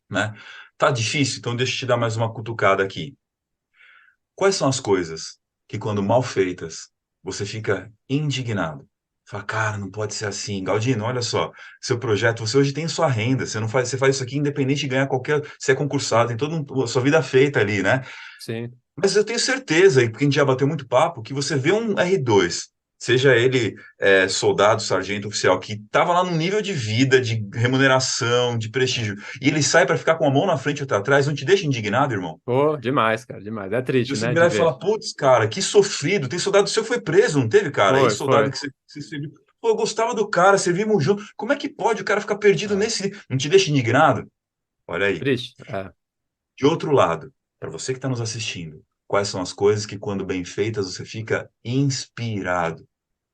né? Tá difícil? Então deixa eu te dar mais uma cutucada aqui. Quais são as coisas que, quando mal feitas, você fica indignado? Fala, cara, não pode ser assim. Galdino, olha só, seu projeto, você hoje tem sua renda, você não faz, você faz isso aqui independente de ganhar qualquer, você é concursado, sim, tem toda a sua vida feita ali, né? sim. Mas eu tenho certeza, e porque a gente já bateu muito papo, que você vê um R2, seja ele soldado, sargento, oficial, que estava lá num nível de vida, de remuneração, de prestígio, e ele sai para ficar com a mão na frente e outra atrás, não te deixa indignado, irmão? Pô, demais, cara, demais. É E triste, você né, de virar e ver. falar, putz, cara, que sofrido. Tem soldado seu que foi preso, não teve, cara? Aí, soldado Foi. que você serviu. Pô, eu gostava do cara, servimos junto. Como é que pode o cara ficar perdido É, nesse. Não te deixa indignado? Olha aí. triste. É. De outro lado, para você que está nos assistindo, quais são as coisas que, quando bem feitas, você fica inspirado?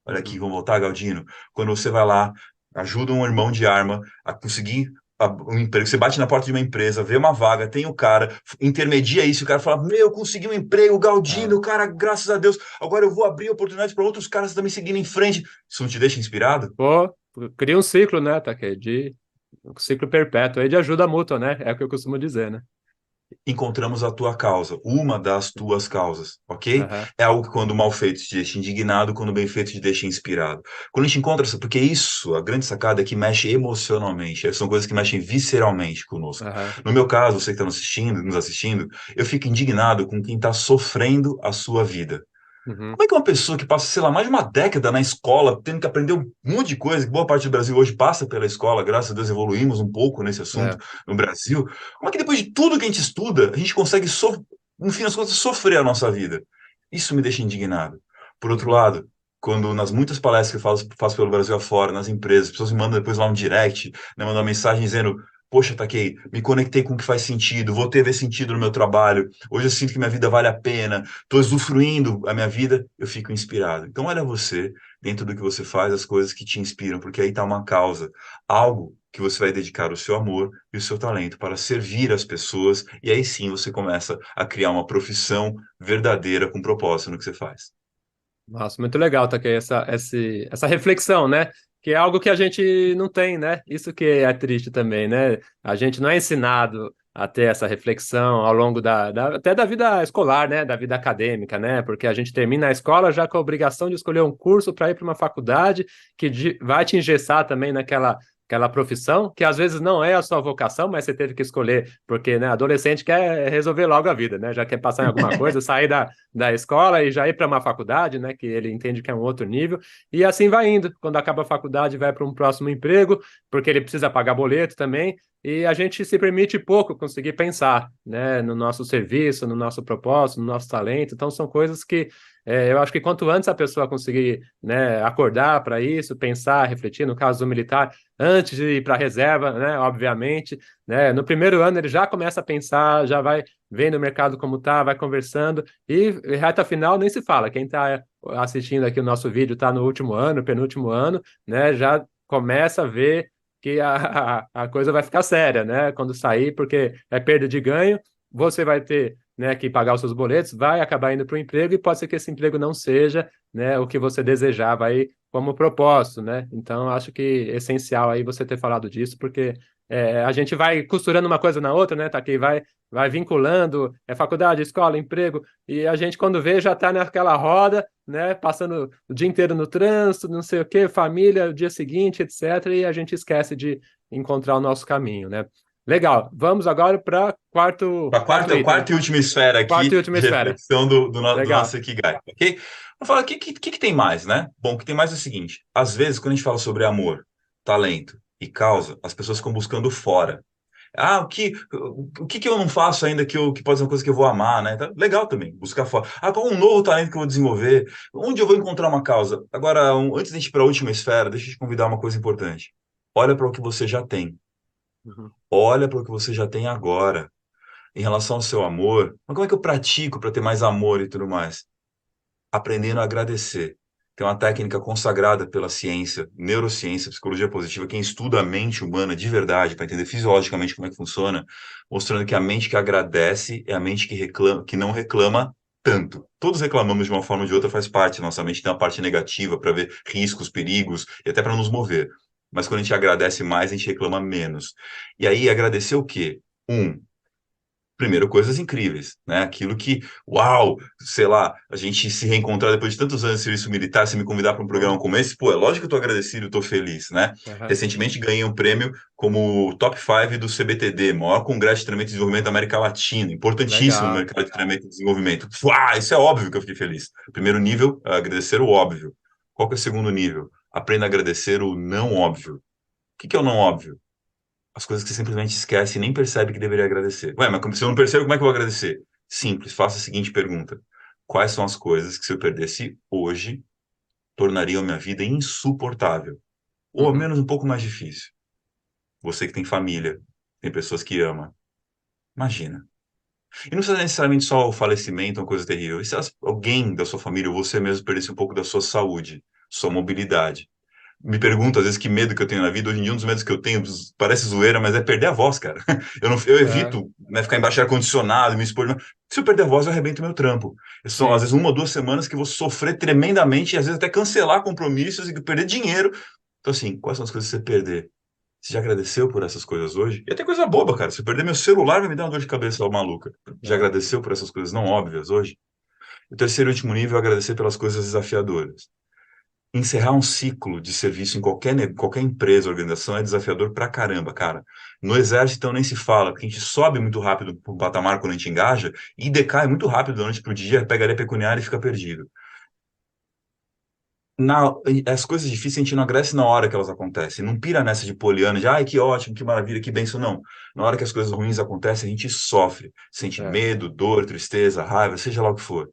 Olha aqui, Uhum. vamos voltar, Galdino. Quando você vai lá, ajuda um irmão de arma a conseguir um emprego, você bate na porta de uma empresa, vê uma vaga, tem o cara, intermedia isso, o cara fala, meu, eu consegui um emprego, Galdino, É. o cara, graças a Deus, agora eu vou abrir oportunidades para outros caras também seguindo em frente. Isso não te deixa inspirado? Pô, cria um ciclo, né, Take? De um ciclo perpétuo aí de ajuda mútua, né? É o que eu costumo dizer, né? Encontramos a tua causa, uma das tuas causas, ok? Aham, É algo que quando mal feito te deixa indignado, quando bem feito te deixa inspirado. Quando a gente encontra isso, porque isso, a grande sacada é que mexe emocionalmente, são coisas que mexem visceralmente conosco. aham, No meu caso, você que está nos assistindo, eu fico indignado com quem está sofrendo a sua vida. uhum, Como é que uma pessoa que passa, sei lá, mais de uma década na escola, tendo que aprender um monte de coisa, que boa parte do Brasil hoje passa pela escola, graças a Deus evoluímos um pouco nesse assunto é, no Brasil, como é que depois de tudo que a gente estuda, a gente consegue, no fim das contas, sofrer a nossa vida? Isso me deixa indignado. Por outro uhum. lado, quando nas muitas palestras que eu faço pelo Brasil afora, nas empresas, as pessoas me mandam depois lá um direct, né, mandam uma mensagem dizendo: Poxa, Takei, me conectei com o que faz sentido, vou ter ver sentido no meu trabalho, hoje eu sinto que minha vida vale a pena, estou usufruindo a minha vida, eu fico inspirado. Então, olha você, dentro do que você faz, as coisas que te inspiram, porque aí está uma causa, algo que você vai dedicar o seu amor e o seu talento para servir as pessoas, e aí sim você começa a criar uma profissão verdadeira com propósito no que você faz. Nossa, muito legal, Take, essa reflexão, né? Que é algo que a gente não tem, né? Isso que é triste também, né? A gente não é ensinado a ter essa reflexão ao longo até da vida escolar, né? Da vida acadêmica, né? Porque a gente termina a escola já com a obrigação de escolher um curso para ir para uma faculdade que vai te engessar também aquela profissão, que às vezes não é a sua vocação, mas você teve que escolher, porque, né, adolescente quer resolver logo a vida, né? Já quer passar em alguma coisa, sair da escola e já ir para uma faculdade, né, que ele entende que é um outro nível, e assim vai indo. Quando acaba a faculdade, vai para um próximo emprego, porque ele precisa pagar boleto também, e a gente se permite pouco conseguir pensar, né, no nosso serviço, no nosso propósito, no nosso talento. Então, são coisas que eu acho que quanto antes a pessoa conseguir, né, acordar para isso, pensar, refletir, no caso do militar, antes de ir para a reserva, né, obviamente, né, no primeiro ano ele já começa a pensar, já vai vendo o mercado como tá, vai conversando, e reta final nem se fala. Quem está assistindo aqui o nosso vídeo está no último ano, penúltimo ano, né? Já começa a ver que a coisa vai ficar séria, né? Quando sair, porque é perda de ganho, você vai ter, né, que pagar os seus boletos, vai acabar indo para o emprego e pode ser que esse emprego não seja, né, o que você desejava aí como propósito, né? Então, acho que é essencial aí você ter falado disso, porque a gente vai costurando uma coisa na outra, né? Tá aqui, vai vinculando, faculdade, escola, emprego, e a gente, quando vê, já está naquela roda, né, passando o dia inteiro no trânsito, não sei o quê, família, o dia seguinte, etc., e a gente esquece de encontrar o nosso caminho, né? Legal, vamos agora para A quarto item, quarta e última esfera quarta e aqui última de esfera. reflexão do Legal. nosso Ikigai, ok? Vamos falar, o que tem mais, né? Bom, o que tem mais é o seguinte, às vezes, quando a gente fala sobre amor, talento e causa, as pessoas ficam buscando fora. Ah, o que eu não faço ainda que pode ser uma coisa que eu vou amar, né? Tá legal também, buscar fora. Ah, qual um novo talento que eu vou desenvolver? Onde eu vou encontrar uma causa? Agora, antes de a gente ir para a última esfera, deixa eu te convidar uma coisa importante. Olha para o que você já tem. Uhum, Olha para o que você já tem agora. Em relação ao seu amor, mas como é que eu pratico para ter mais amor e tudo mais? Aprendendo a agradecer. Tem uma técnica consagrada pela ciência, neurociência, psicologia positiva, quem estuda a mente humana de verdade, para entender fisiologicamente como é que funciona, mostrando que a mente que agradece é a mente que reclama, que não reclama tanto. Todos reclamamos de uma forma ou de outra, faz parte. Nossa mente tem uma parte negativa para ver riscos, perigos e até para nos mover. Mas quando a gente agradece mais, a gente reclama menos. E aí, agradecer o quê? Primeiro, coisas incríveis, né? Aquilo que, uau, sei lá, a gente se reencontrar depois de tantos anos de serviço militar, se me convidar para um bom, programa como esse, pô, é lógico que eu tô agradecido, eu tô feliz, né? aham, Recentemente ganhei um prêmio como Top 5 do CBTD, maior congresso de treinamento e desenvolvimento da América Latina, importantíssimo no legal. mercado de treinamento e desenvolvimento. Uau, isso é óbvio que eu fiquei feliz. Primeiro nível, agradecer o óbvio. Qual que é o segundo nível? Aprenda a agradecer o não óbvio. O que que é o não óbvio? As coisas que você simplesmente esquece e nem percebe que deveria agradecer. Ué, mas se eu não percebo, como é que eu vou agradecer? Simples, faça a seguinte pergunta: quais são as coisas que, se eu perdesse hoje, tornariam a minha vida insuportável? Ou ao Uhum, menos um pouco mais difícil? Você que tem família, tem pessoas que ama. Imagina. E não precisa necessariamente só o falecimento, uma coisa terrível. E se alguém da sua família ou você mesmo perdesse um pouco da sua saúde, sua mobilidade? me pergunto às vezes que medo que eu tenho na vida. Hoje em dia, um dos medos que eu tenho, parece zoeira, mas é perder a voz, cara. Eu É, evito, né, ficar embaixo de ar-condicionado, me expor. Se eu perder a voz, eu arrebento meu trampo. São, às sim. vezes, 1 ou 2 semanas que eu vou sofrer tremendamente, e às vezes até cancelar compromissos e perder dinheiro. Então, assim, quais são as coisas que você perder? Você já agradeceu por essas coisas hoje? E até coisa boba, cara. Se eu perder meu celular, vai me dar uma dor de cabeça ó, maluca. Já É, agradeceu por essas coisas não óbvias hoje? O terceiro e último nível é agradecer pelas coisas desafiadoras. Encerrar um ciclo de serviço em qualquer empresa, organização, é desafiador pra caramba, cara. No exército, então, nem se fala, porque a gente sobe muito rápido pro patamar quando a gente engaja e decai muito rápido da noite pro dia, pega a pecuniária e fica perdido. As coisas difíceis a gente não agradece na hora que elas acontecem, não pira nessa de poliana, de ai, que ótimo, que maravilha, que bênção, não. Na hora que as coisas ruins acontecem, a gente sofre, sente é. medo, dor, tristeza, raiva, seja lá o que for.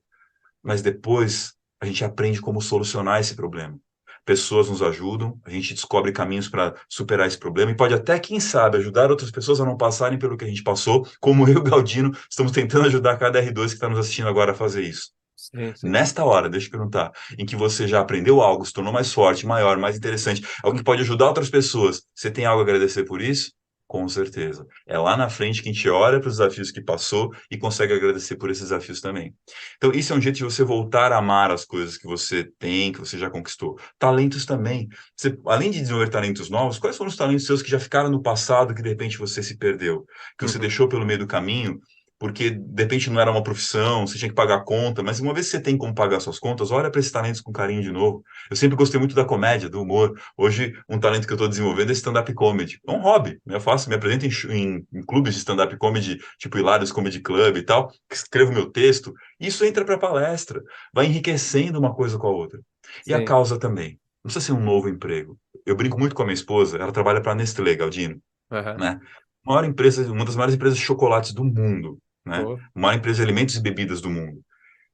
Mas depois a gente aprende como solucionar esse problema. Pessoas nos ajudam, a gente descobre caminhos para superar esse problema e pode até, quem sabe, ajudar outras pessoas a não passarem pelo que a gente passou, como eu e o Galdino estamos tentando ajudar cada R2 que está nos assistindo agora a fazer isso. Sim, sim. Nesta hora, deixa eu perguntar, em que você já aprendeu algo, se tornou mais forte, maior, mais interessante, alguém que pode ajudar outras pessoas, você tem algo a agradecer por isso? Com certeza. É lá na frente que a gente olha para os desafios que passou e consegue agradecer por esses desafios também. Então, isso é um jeito de você voltar a amar as coisas que você tem, que você já conquistou. Talentos também. Você, além de desenvolver talentos novos, quais foram os talentos seus que já ficaram no passado que de repente você se perdeu? Que você Uhum. deixou pelo meio do caminho porque de repente não era uma profissão, você tinha que pagar a conta, mas uma vez que você tem como pagar suas contas, olha para esses talentos com carinho de novo. Eu sempre gostei muito da comédia, do humor. Hoje, um talento que eu estou desenvolvendo é stand-up comedy. É um hobby, né? Eu faço, me apresento em clubes de stand-up comedy, tipo Hilários Comedy Club e tal, escrevo meu texto, e isso entra para palestra, vai enriquecendo uma coisa com a outra. E a Sim. causa também. Não precisa ser um novo emprego. Eu brinco muito com a minha esposa, ela trabalha para a Nestlé, Galdino, Aham. né? Maior empresa, uma das maiores empresas de chocolates do mundo, né? Pô, Maior empresa de alimentos e bebidas do mundo.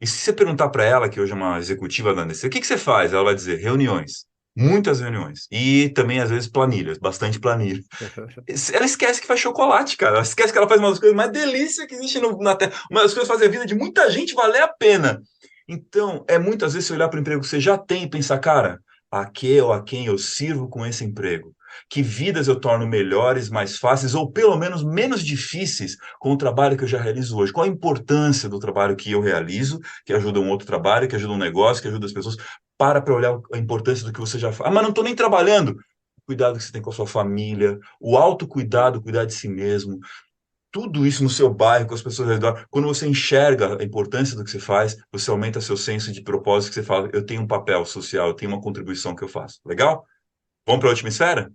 E se você perguntar para ela, que hoje é uma executiva da Nestlé, o que que você faz? Ela vai dizer reuniões, muitas reuniões e também às vezes planilhas, bastante planilha. Ela esquece que faz chocolate, cara. Ela esquece que ela faz uma das coisas mais delícias que existe na Terra. Uma das coisas que faz a vida de muita gente valer a pena. Então, é muitas vezes você olhar para o emprego que você já tem e pensar, cara, a que ou a quem eu sirvo com esse emprego? Que vidas eu torno melhores, mais fáceis ou pelo menos menos difíceis com o trabalho que eu já realizo hoje? Qual a importância do trabalho que eu realizo, que ajuda um outro trabalho, que ajuda um negócio, que ajuda as pessoas? Para olhar a importância do que você já faz. Ah, mas não estou nem trabalhando. Cuidado que você tem com a sua família, o autocuidado, cuidar de si mesmo, tudo isso no seu bairro, com as pessoas ao redor. Quando você enxerga a importância do que você faz, você aumenta seu senso de propósito, que você fala, eu tenho um papel social, eu tenho uma contribuição que eu faço. Legal? Vamos para a última esfera?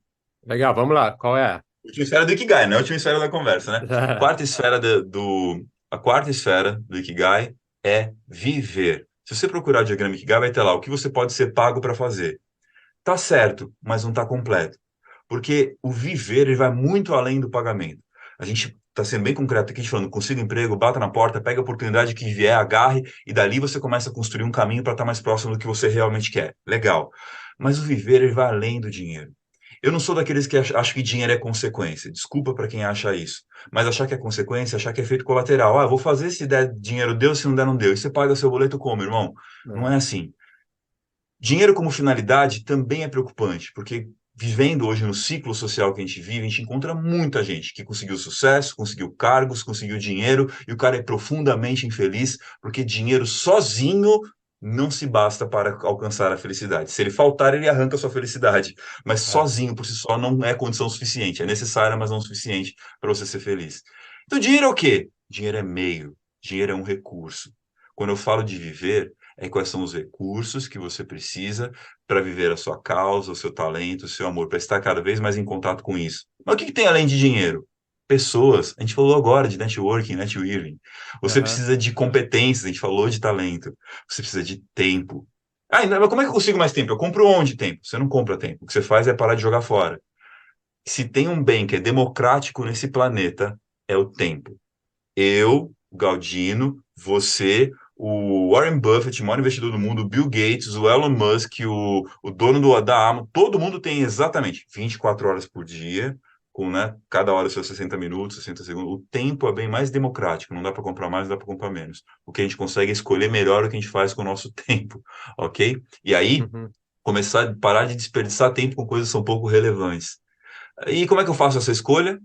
legal, vamos lá. Qual é? Última esfera do Ikigai, não é a última esfera da conversa, né? Quarta esfera a quarta esfera do Ikigai é viver. Se você procurar o diagrama Ikigai, vai ter lá o que você pode ser pago para fazer. Tá certo, mas não tá completo. Porque o viver ele vai muito além do pagamento. A gente está sendo bem concreto aqui, falando, consiga emprego, bata na porta, pega a oportunidade que vier, agarre, e dali você começa a construir um caminho para estar mais próximo do que você realmente quer. Legal. Mas o viver ele vai além do dinheiro. Eu não sou daqueles que acham que dinheiro é consequência. Desculpa para quem acha isso. Mas achar que é consequência, achar que é efeito colateral. Ah, eu vou fazer se der dinheiro, deu, se não der, não deu. E você paga seu boleto como, irmão? Não é É, assim. Dinheiro como finalidade também é preocupante, porque vivendo hoje no ciclo social que a gente vive, a gente encontra muita gente que conseguiu sucesso, conseguiu cargos, conseguiu dinheiro, e o cara é profundamente infeliz, porque dinheiro sozinho não se basta para alcançar a felicidade. Se ele faltar, ele arranca a sua felicidade, mas é. sozinho por si só não é condição suficiente. É necessária, mas não suficiente para você ser feliz. Então, dinheiro é o quê? Dinheiro é meio, dinheiro é um recurso. Quando eu falo de viver, é quais são os recursos que você precisa para viver a sua causa, o seu talento, o seu amor, para estar cada vez mais em contato com isso. Mas o que que tem além de dinheiro? Pessoas. A gente falou agora de networking, netweaving. Você Aham. precisa de competências, a gente falou de talento. Você precisa de tempo. Ah, mas como é que eu consigo mais tempo? Eu compro onde tempo? Você não compra tempo. O que você faz é parar de jogar fora. Se tem um bem que é democrático nesse planeta, é o tempo. Eu, o Galdino, você, o Warren Buffett, o maior investidor do mundo, o Bill Gates, o Elon Musk, o dono da Amazon, todo mundo tem exatamente 24 horas por dia, com, né, cada hora seus 60 minutos, 60 segundos. O tempo é bem mais democrático, não dá para comprar mais, não dá para comprar menos. O que a gente consegue é escolher melhor o que a gente faz com o nosso tempo, ok? E aí, Uhum. Começar a parar de desperdiçar tempo com coisas que são pouco relevantes. E como é que eu faço essa escolha?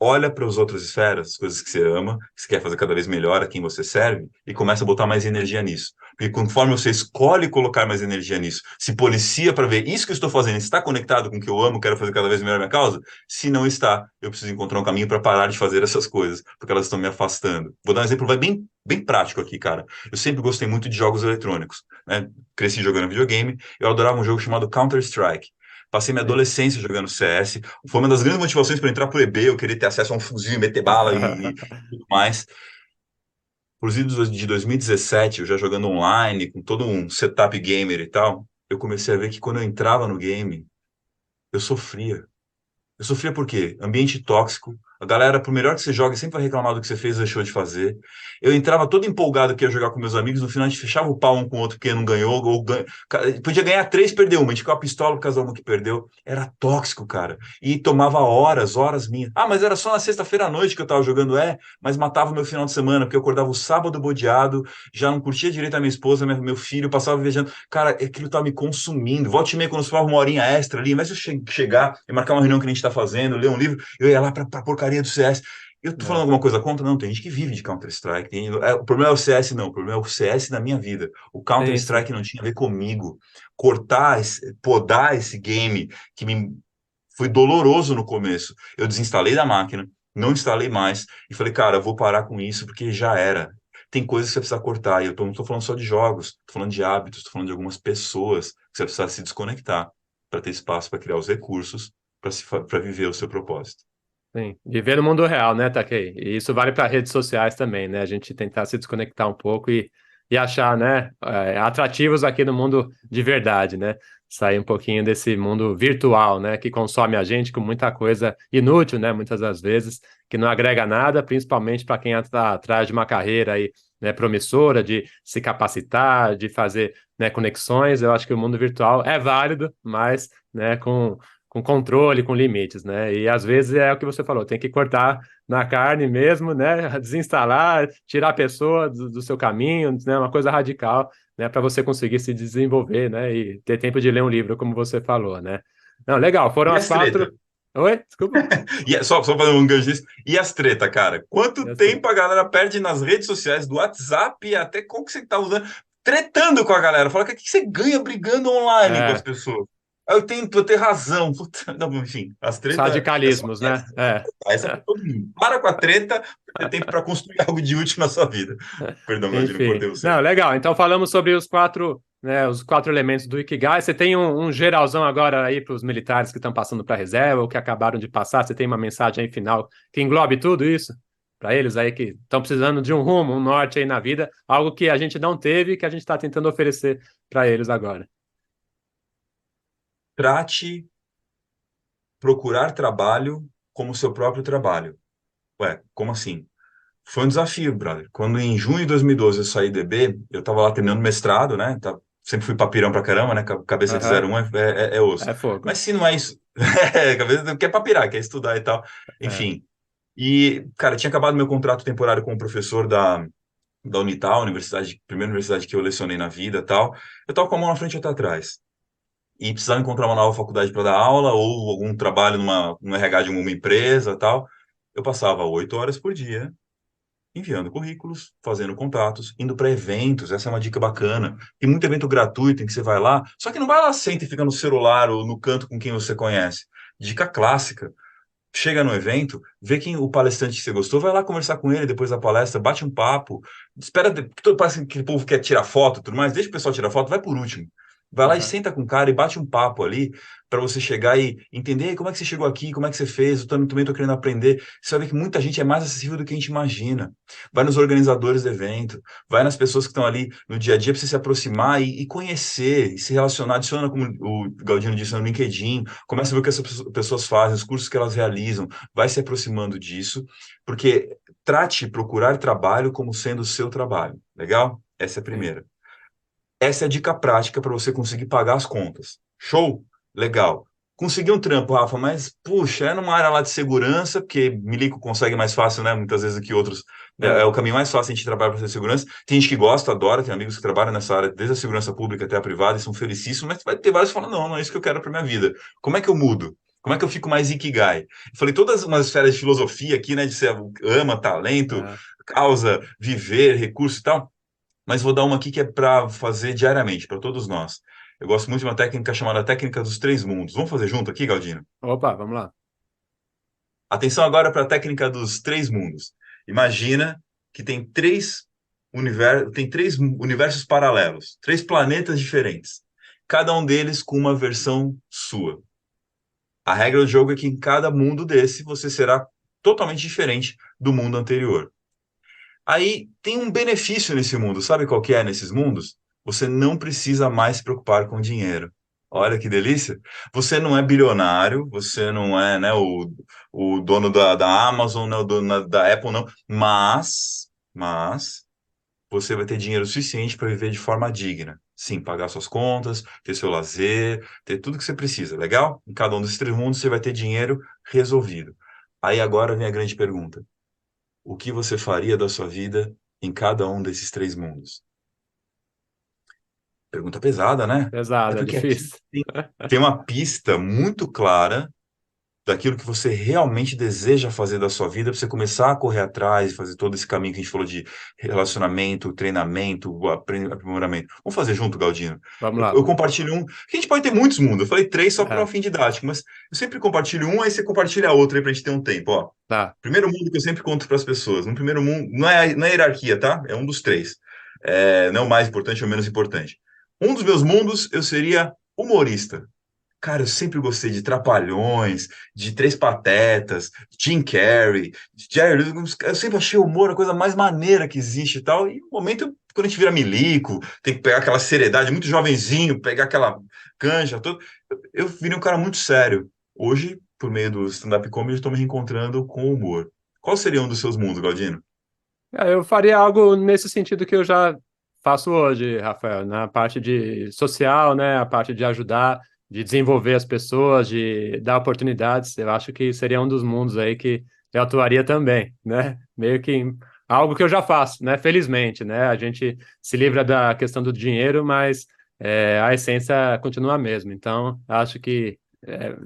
Olha para as outras esferas, as coisas que você ama, que você quer fazer cada vez melhor, a quem você serve, e começa a botar mais energia nisso. Porque conforme você escolhe colocar mais energia nisso, se policia para ver isso que eu estou fazendo está conectado com o que eu amo, quero fazer cada vez melhor a minha causa? Se não está, eu preciso encontrar um caminho para parar de fazer essas coisas, porque elas estão me afastando. Vou dar um exemplo bem prático aqui, cara. Eu sempre gostei muito de jogos eletrônicos, né? Cresci jogando videogame, eu adorava um jogo chamado Counter-Strike. Passei minha Sim. adolescência jogando CS. Foi uma das grandes motivações para entrar pro EB, eu querer ter acesso a um fuzil, meter bala e tudo mais. Inclusive, de 2017, eu já jogando online, com todo um setup gamer e tal, eu comecei a ver que quando eu entrava no game, eu sofria. Eu sofria por quê? Ambiente tóxico. A galera, por melhor que você jogue, sempre vai reclamar do que você fez ou deixou de fazer. Eu entrava todo empolgado que ia jogar com meus amigos, no final a gente fechava o pau um com o outro porque não ganhou, podia ganhar três, perdeu uma, a gente ficava pistola por causa de uma que perdeu. Era tóxico, cara. E tomava horas, horas minhas. Ah, mas era só na sexta-feira à noite que eu tava jogando, mas matava o meu final de semana, porque eu acordava o sábado bodeado, já não curtia direito a minha esposa, meu filho, passava viajando. Cara, aquilo tava me consumindo. Volta e meia, quando eu falava uma horinha extra ali, mas eu chegar e marcar uma reunião que a gente tá fazendo, ler um livro, eu ia lá pra porcaria do CS. Eu tô falando É, alguma coisa contra? Não, tem gente que vive de Counter-Strike. O problema é o CS, não. O problema é o CS na minha vida. O sim, sim. Counter-Strike não tinha a ver comigo. Podar esse game que me foi doloroso no começo. Eu desinstalei da máquina, não instalei mais e falei, cara, eu vou parar com isso porque já era. Tem coisas que você precisa cortar. E não tô falando só de jogos, tô falando de hábitos, tô falando de algumas pessoas que você precisa se desconectar para ter espaço para criar os recursos para viver o seu propósito. Sim, viver no mundo real, né, Takei? E isso vale para redes sociais também, né? A gente tentar se desconectar um pouco e achar, né, atrativos aqui no mundo de verdade, né? Sair um pouquinho desse mundo virtual, né, que consome a gente com muita coisa inútil, né, muitas das vezes, que não agrega nada, principalmente para quem está atrás de uma carreira aí, né, promissora, de se capacitar, de fazer, né, conexões. Eu acho que o mundo virtual é válido, mas, né, com controle, com limites, né? E às vezes é o que você falou, tem que cortar na carne mesmo, né? Desinstalar, tirar a pessoa do seu caminho, né? Uma coisa radical, né? Para você conseguir se desenvolver, né? E ter tempo de ler um livro, como você falou, né? Não, legal, foram E as as treta? quatro. Oi? Desculpa. Só fazer um gancho disso. E as treta, cara? Quanto As três. tempo a galera perde nas redes sociais, do WhatsApp e até como que você tá usando, tretando com a galera? Fala, o que que você ganha brigando online com as É, pessoas? Eu tenho que ter razão. Puta, não, enfim, as os treta é só radicalismos, né? É. essa é para todo mundo. Para com a treta, pra ter tempo para construir algo de útil na sua vida. Perdão, Galdino, Enfim. cortei você. Não, legal. Então falamos sobre os quatro elementos do Ikigai. Você tem um geralzão agora aí para os militares que estão passando para a reserva ou que acabaram de passar? Você tem uma mensagem aí final que englobe tudo isso? Para eles aí que estão precisando de um rumo, um norte aí na vida, algo que a gente não teve e que a gente está tentando oferecer para eles agora. Trate procurar trabalho como seu próprio trabalho. Ué, como assim? Foi um desafio, brother. Quando em junho de 2012 eu saí do EB, eu tava lá terminando mestrado, né? Sempre fui papirão pra caramba, né? Cabeça de Aham. 01 é osso. É fogo. Mas se não é isso, cabeça quer papirar, quer estudar e tal. É. Enfim. E, cara, tinha acabado meu contrato temporário como professor da Unital, primeira universidade que eu lecionei na vida e tal. Eu tava com a mão na frente e outra atrás. E precisava encontrar uma nova faculdade para dar aula ou algum trabalho no RH de uma empresa e tal. Eu passava 8 horas por dia enviando currículos, fazendo contatos, indo para eventos. Essa é uma dica bacana. Tem muito evento gratuito em que você vai lá, só que não vai lá, senta e fica no celular ou no canto com quem você conhece. Dica clássica. Chega no evento, vê quem o palestrante que você gostou, vai lá conversar com ele depois da palestra, bate um papo, espera, porque parece que o povo quer tirar foto e tudo mais, deixa o pessoal tirar foto, vai por último. Vai lá e Aham. senta com o cara e bate um papo ali para você chegar e entender como é que você chegou aqui, como é que você fez, eu também estou querendo aprender. Você vai ver que muita gente é mais acessível do que a gente imagina. Vai nos organizadores do evento, vai nas pessoas que estão ali no dia a dia para você se aproximar e conhecer, e se relacionar, adiciona, como o Galdino disse, no LinkedIn, começa a ver o que essas pessoas fazem, os cursos que elas realizam, vai se aproximando disso, porque trate procurar trabalho como sendo o seu trabalho. Legal? Essa é a Sim. primeira. Essa é a dica prática para você conseguir pagar as contas. Show? Legal. consegui um trampo, Rafa, mas, puxa, é numa área lá de segurança, porque milico consegue mais fácil, né? Muitas vezes do que outros. É É, o caminho mais fácil a gente trabalhar para fazer segurança. Tem gente que gosta, adora, tem amigos que trabalham nessa área, desde a segurança pública até a privada, e são felicíssimos, mas vai ter vários que falam, não, não é isso que eu quero para minha vida. Como é que eu mudo? Como é que eu fico mais ikigai? Falei todas umas esferas de filosofia aqui, né? De ser ama, talento, é, causa, viver, recurso e tal. Mas vou dar uma aqui que é para fazer diariamente, para todos nós. Eu gosto muito de uma técnica chamada técnica dos três mundos. Vamos fazer junto aqui, Galdino? opa, vamos lá. Atenção agora para a técnica dos três mundos. Imagina que tem três universos paralelos, três planetas diferentes, cada um deles com uma versão sua. A regra do jogo é que em cada mundo desse você será totalmente diferente do mundo anterior. Aí tem um benefício nesse mundo. Sabe qual que é nesses mundos? Você não precisa mais se preocupar com dinheiro. Olha que delícia. Você não é bilionário, você não é, né, o dono da Amazon, né, o dono da Apple, não. Mas você vai ter dinheiro suficiente para viver de forma digna. Sim, pagar suas contas, ter seu lazer, ter tudo que você precisa, legal? Em cada um desses três mundos você vai ter dinheiro resolvido. Aí agora vem a grande pergunta: o que você faria da sua vida em cada um desses três mundos? Pergunta pesada, né? É Pesado, é porque aqui difícil. tem uma pista muito clara daquilo que você realmente deseja fazer da sua vida, para você começar a correr atrás e fazer todo esse caminho que a gente falou de relacionamento, treinamento, aprimoramento. Vamos fazer junto, Galdino? Vamos Eu lá. compartilho um, que a gente pode ter muitos mundos. Eu falei três só para um É, fim didático, mas eu sempre compartilho um, aí você compartilha outro aí para a gente ter um tempo, ó. tá. Primeiro mundo que eu sempre conto para as pessoas. No primeiro mundo, não é hierarquia, tá? É um dos três. Não é o mais importante ou o menos importante. Um dos meus mundos, eu seria humorista. Cara, eu sempre gostei de Trapalhões, de Três Patetas, Jim Carrey, Jerry Lewis. Eu sempre achei o humor a coisa mais maneira que existe e tal. E no momento, quando a gente vira milico, tem que pegar aquela seriedade, muito jovenzinho, pegar aquela canja toda. Eu virei um cara muito sério. Hoje, por meio do stand-up comedy, eu estou me reencontrando com o humor. Qual seria um dos seus mundos, Galdino? Eu faria algo nesse sentido que eu já faço hoje, Rafael, na parte de social, né, a parte de ajudar, de desenvolver as pessoas, de dar oportunidades. Eu acho que seria um dos mundos aí que eu atuaria também, né? Meio que algo que eu já faço, né? Felizmente, né? A gente se livra da questão do dinheiro, mas a essência continua a mesma. Então, acho que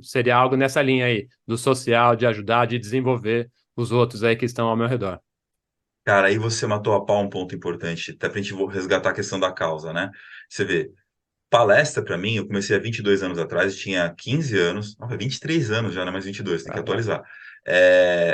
seria algo nessa linha aí, do social, de ajudar, de desenvolver os outros aí que estão ao meu redor. Cara, aí você matou a pau um ponto importante, até pra gente resgatar a questão da causa, né? Você vê, palestra para mim, eu comecei há 22 anos atrás, eu tinha 15 anos, não, 23 anos já, não é mais 22, tem que Aham. atualizar.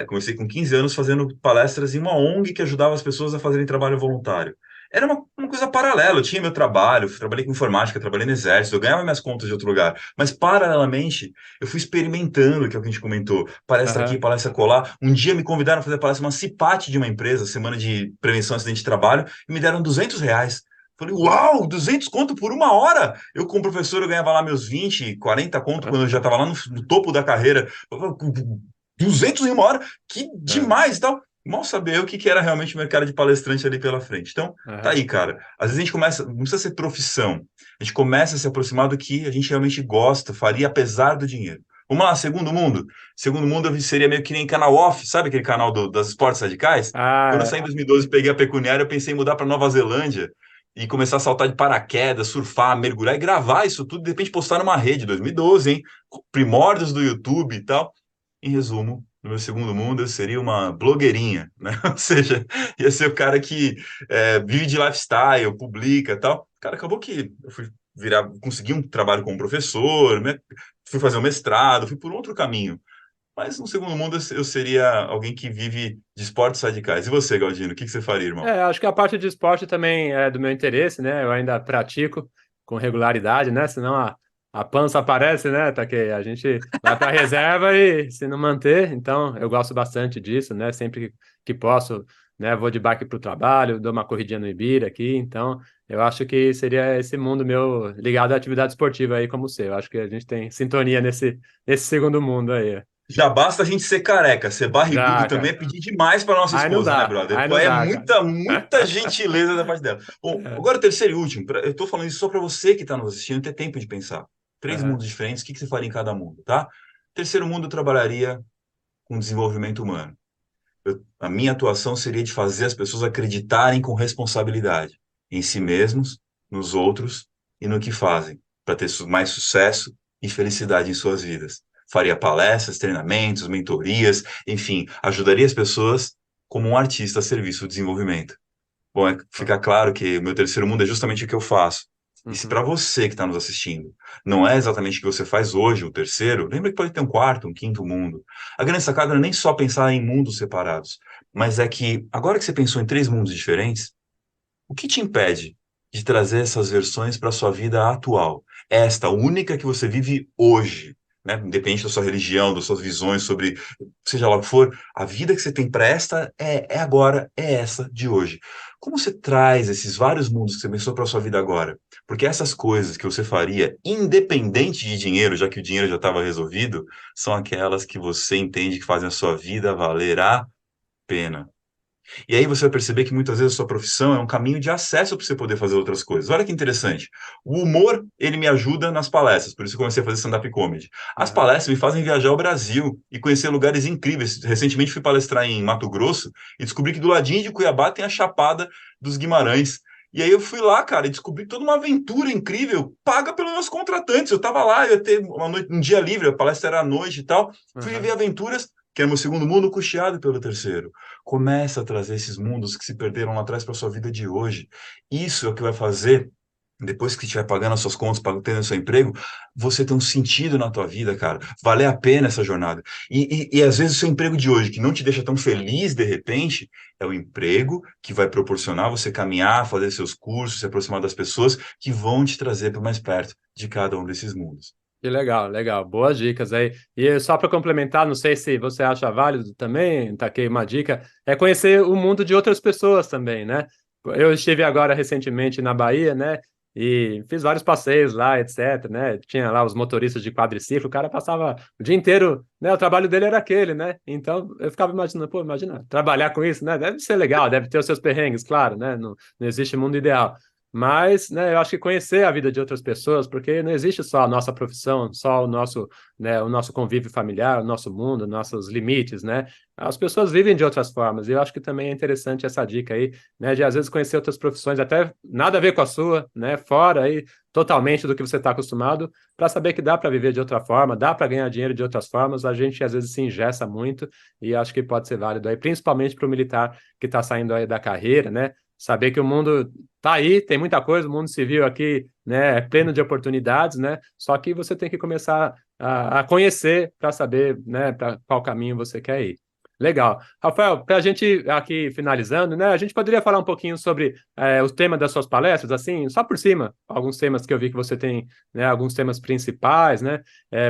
Comecei com 15 anos fazendo palestras em uma ONG que ajudava as pessoas a fazerem trabalho voluntário. Era uma coisa paralela, eu tinha meu trabalho, trabalhei com informática, trabalhei no exército, eu ganhava minhas contas de outro lugar, mas paralelamente eu fui experimentando, que é o que a gente comentou, palestra aqui, Aham. palestra colar. Um dia me convidaram a fazer palestra, uma CIPAT de uma empresa, Semana de Prevenção a Acidente de Trabalho, e me deram R$ 200. Falei, uau, 200 conto por uma hora. Eu, como professor, eu ganhava lá meus 20, 40 conto quando eu já estava lá no topo da carreira. Eu falei, 200 em uma hora? Que É. demais e tal. Mal saber o que que era realmente o mercado de palestrante ali pela frente. Então, tá Aham. aí, cara. Às vezes a gente começa, não precisa ser profissão. A gente começa a se aproximar do que a gente realmente gosta, faria apesar do dinheiro. Vamos lá, segundo mundo. Segundo mundo eu seria meio que nem canal off, sabe aquele canal das esportes radicais? Quando eu Ah, saí em 2012 e peguei a pecuniária, eu pensei em mudar para Nova Zelândia e começar a saltar de paraquedas, surfar, mergulhar e gravar isso tudo, de repente postar numa rede, 2012, hein? Primórdios do YouTube e tal. Em resumo, no meu segundo mundo, eu seria uma blogueirinha, né? Ou seja, ia ser o cara que vive de lifestyle, publica e tal. Cara, acabou que eu fui consegui um trabalho como professor, né? Fui fazer um mestrado, fui por outro caminho. Mas no segundo mundo eu seria alguém que vive de esportes radicais. E você, Galdino, o que que você faria, irmão? acho que a parte de esporte também é do meu interesse, né? Eu ainda pratico com regularidade, né? Senão a pança aparece, né? Tá que a gente vai para a reserva e se não manter. Então, eu gosto bastante disso, né? Sempre que posso, né? Vou de bike para o trabalho, dou uma corridinha no Ibira aqui. Então, eu acho que seria esse mundo meu ligado à atividade esportiva aí como o seu. Eu acho que a gente tem sintonia nesse segundo mundo aí. Já basta a gente ser careca, ser barrigudo Já, também cara. é pedir demais para nossa Aí não esposa, né, dá, brother? aí Pô, não é dá, cara. muita, muita gentileza da parte dela. Bom, agora o terceiro e último, eu tô falando isso só para você que está nos assistindo ter tempo de pensar. Três Aham, mundos diferentes, o que você faria em cada mundo, tá? Terceiro mundo, eu trabalharia com desenvolvimento humano. A minha atuação seria de fazer as pessoas acreditarem com responsabilidade em si mesmos, nos outros e no que fazem, para ter mais sucesso e felicidade em suas vidas. Faria palestras, treinamentos, mentorias, enfim, ajudaria as pessoas como um artista a serviço do desenvolvimento. Bom, fica claro que o meu terceiro mundo é justamente o que eu faço. E se uhum, para você que está nos assistindo não é exatamente o que você faz hoje, o terceiro, lembra que pode ter um quarto, um quinto mundo. A grande sacada não é nem só pensar em mundos separados, mas é que agora que você pensou em três mundos diferentes, o que te impede de trazer essas versões para a sua vida atual? Esta única que você vive hoje, né? Independente da sua religião, das suas visões sobre, seja lá o que for, a vida que você tem para esta é agora, é essa de hoje. Como você traz esses vários mundos que você pensou para a sua vida agora? Porque essas coisas que você faria, independente de dinheiro, já que o dinheiro já estava resolvido, são aquelas que você entende que fazem a sua vida valer a pena. E aí você vai perceber que muitas vezes a sua profissão é um caminho de acesso para você poder fazer outras coisas. Olha que interessante. O humor, ele me ajuda nas palestras, por isso eu comecei a fazer stand-up comedy. As aham. palestras me fazem viajar ao Brasil e conhecer lugares incríveis. Recentemente fui palestrar em Mato Grosso e descobri que do ladinho de Cuiabá tem a Chapada dos Guimarães. E aí eu fui lá, cara, e descobri toda uma aventura incrível, paga pelos meus contratantes. Eu tava lá, eu ia ter uma noite, um dia livre, a palestra era à noite e tal. Fui viver Aham. aventuras, que era o meu segundo mundo, custeado pelo terceiro. Começa a trazer esses mundos que se perderam lá atrás para a sua vida de hoje. Isso é o que vai fazer, depois que estiver pagando as suas contas, tendo seu emprego, você ter um sentido na tua vida, cara. Valer a pena essa jornada. E às vezes o seu emprego de hoje, que não te deixa tão feliz de repente, é o emprego que vai proporcionar você caminhar, fazer seus cursos, se aproximar das pessoas que vão te trazer para mais perto de cada um desses mundos. Que legal, legal. Boas dicas aí. E só para complementar, não sei se você acha válido também, tá aqui uma dica, é conhecer o mundo de outras pessoas também, né? Eu estive agora recentemente na Bahia, né? E fiz vários passeios lá, etc, né? Tinha lá os motoristas de quadriciclo, o cara passava o dia inteiro, né? O trabalho dele era aquele, né? Então eu ficava imaginando, pô, imagina, trabalhar com isso, né? Deve ser legal, deve ter os seus perrengues, claro, né? Não, não existe mundo ideal. Mas, né, eu acho que conhecer a vida de outras pessoas, porque não existe só a nossa profissão, só o nosso, né, o nosso convívio familiar, o nosso mundo, nossos limites, né? As pessoas vivem de outras formas. E eu acho que também é interessante essa dica aí, né, de às vezes conhecer outras profissões, até nada a ver com a sua, né, fora aí totalmente do que você está acostumado, para saber que dá para viver de outra forma, dá para ganhar dinheiro de outras formas. A gente às vezes se engessa muito e acho que pode ser válido aí, principalmente para o militar que está saindo aí da carreira, né? Saber que o mundo tá aí, tem muita coisa, o mundo civil aqui, né, é pleno de oportunidades, né? Só que você tem que começar a conhecer para saber, né, para qual caminho você quer ir. Legal. Rafael, para a gente aqui finalizando, né, a gente poderia falar um pouquinho sobre o tema das suas palestras, assim, só por cima, alguns temas que eu vi que você tem, né, alguns temas principais, né?